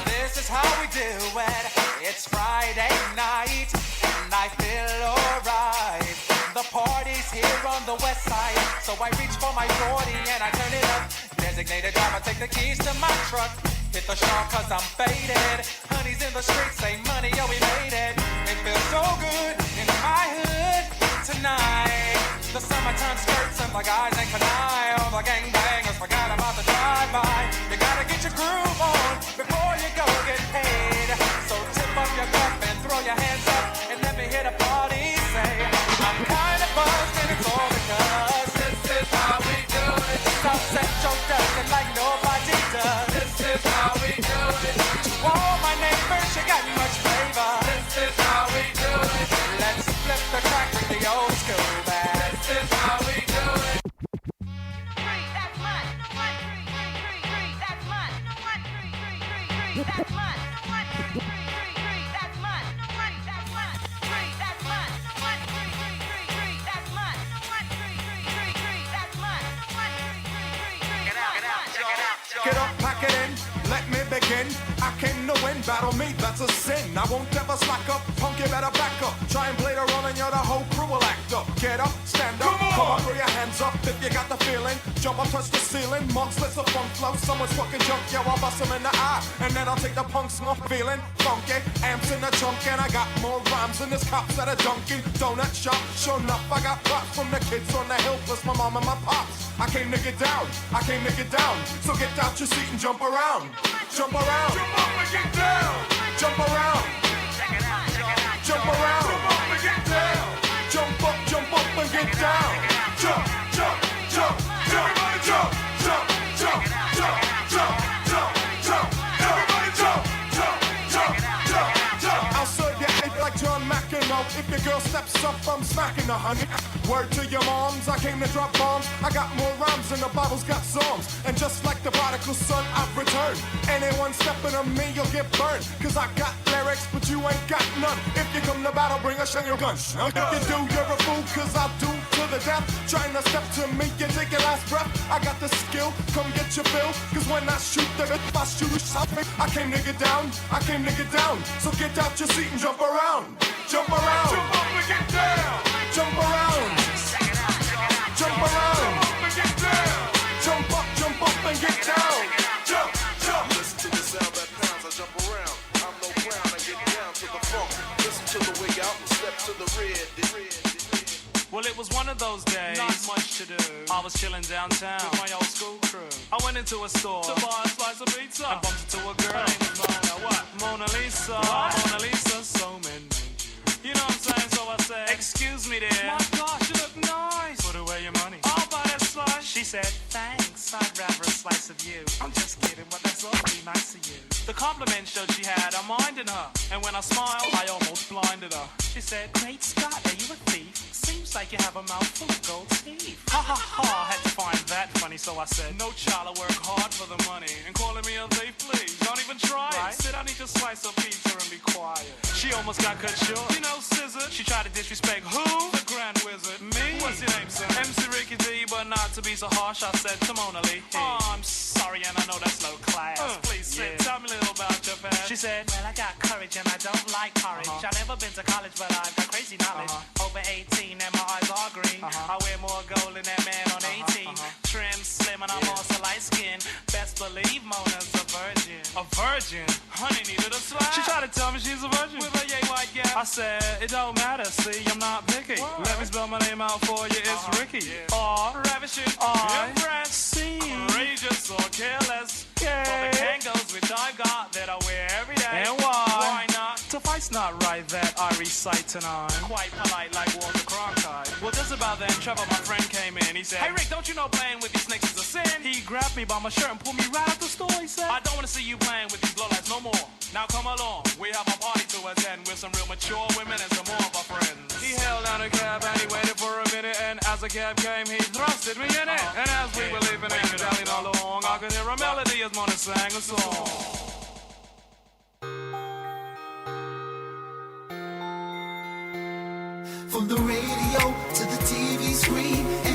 This is how we do it. It's Friday night and I feel alright. The party's here on the west side, so I reach for my 40 and I turn it up. Designated driver, take the keys to my truck. Hit the shop cause I'm faded. Honey's in the streets, say money, yo, we made it. It feels so good in my hood tonight. The summertime skirts and the guys ain't canine. All the gangbangers forgot about the drive-by. You gotta get your groove on before you go get paid. So tip up your cup and throw your hands up and let me hit a party. Say, I'm kinda buzzed and it's all because this is how we do it. South Central does it like nobody does. This is how we do it. To all my neighbors, you got much flavor. This is how we do it. Let's flip the track with the old school band. This is how we do it. Get up, pack it in, let me begin. I came to win, battle me, that's a sin. I won't ever slack up, punk, you better back up. Try and play the role and you're the whole crew will act up. Get up, stand up, come on, throw your hands up if you got the feeling. Jump up, touch the ceiling, monks, let's a funk flow. Someone's fucking junk, yo, I'll bust them in the eye. And then I'll take the punks off feeling funky. Amps in the trunk and I got more rhymes than this cops at a Dunkin' Donut shop. Sure enough, I got props from the kids on the hill, plus my mom and my pops. I came to get down, I came to get down. So get out your seat and jump around. Jump around. Jump up and get down. Jump around. Jump around. Jump up and get down. Jump up and get down. Jump, jump, jump, jump, jump, jump, jump, jump, jump, jump, jump. Everybody jump, jump, jump, jump, jump. I'll serve you it like John McEnroe. If your girl steps up, I'm smacking the honey. Word to your moms, I came to drop bombs. I got more rhymes than the Bible's got songs. And just like the prodigal son, I've returned. Anyone stepping on me, you'll get burned. Cause I got lyrics, but you ain't got none. If you come to battle, bring a shell your gun. If you do, you're a fool, cause I'll do to the death. Trying to step to me, you take your last breath. I got the skill, come get your fill. Cause when I shoot the bit, I shoot something. I came to get down, I came to get down. So get out your seat and jump around. Jump around. Jump up and get down. Jump around. Jump around. Jump up and get down. Jump up and get down. Jump, jump. Listen to the sound that pounds. I jump around. I'm no clown. I get down to the funk. Listen to the way out and step to the rear. Well, it was one of those days. Not much to do. I was chilling downtown with my old school crew. I went into a store to buy a slice of pizza. I bumped into a girl. Her name was Mona. What? Mona Lisa. What? Mona Lisa. So many. You know what I'm saying? So I said, excuse me, dear. My gosh, you look nice. Put away your money. I'll buy that slice. She said, thanks. I'd rather a slice of you. I'm just kidding, but that's awfully nice of you. The compliment showed she had a mind in her. And when I smiled, I almost blinded her. She said, great Scott, are you a thief? Seems like you have a mouthful of gold teeth. Ha ha ha, I had to find that funny, so I said, no child, I work hard for the money. And calling me a thief, please, don't even try it. Said I need to slice a pizza and be quiet. She almost got cut short. You know, scissor. She tried to disrespect who? The Grand Wizard. Me? What's your name, son? MC Ricky D, but not to be so harsh, I said to Mona Lee. Oh, I'm sorry, and I know that's low class. Please sit, tell me a little about your past. She said, well, I got courage and I don't like porridge. I've never been to college, but I've got crazy knowledge. Over 18 and my eyes are green. I wear more gold than that man on 18. Trim, slim, and I'm also light skinned. Best believe Mona's a virgin. A virgin? Honey needed a slap. She tried to tell me she's a virgin. With a yay white gal I said, it don't matter, see, I'm not picky. Let me spell my name out for you, it's Ricky. R, ravishing, I, impressive, courageous or careless. For the Kangos which I got that I wear every day. And why? Why not? Suffice not right that I recite tonight. Quite polite like Walter Cronkite. Well, just about then, Trevor, my friend, came in. He said, hey, Rick, don't you know playing with these snakes is a sin? He grabbed me by my shirt and pulled me right out the store. He said, I don't want to see you playing with these lowlights no more. Now come along, we have a party to attend with some real mature women and some more of our friends. He held down a cab and he waited for a minute, and as the cab came, he thrusted me in it. And as we were leaving and dallying all along, I could hear a melody as Mona sang a song. From the radio to the TV screen.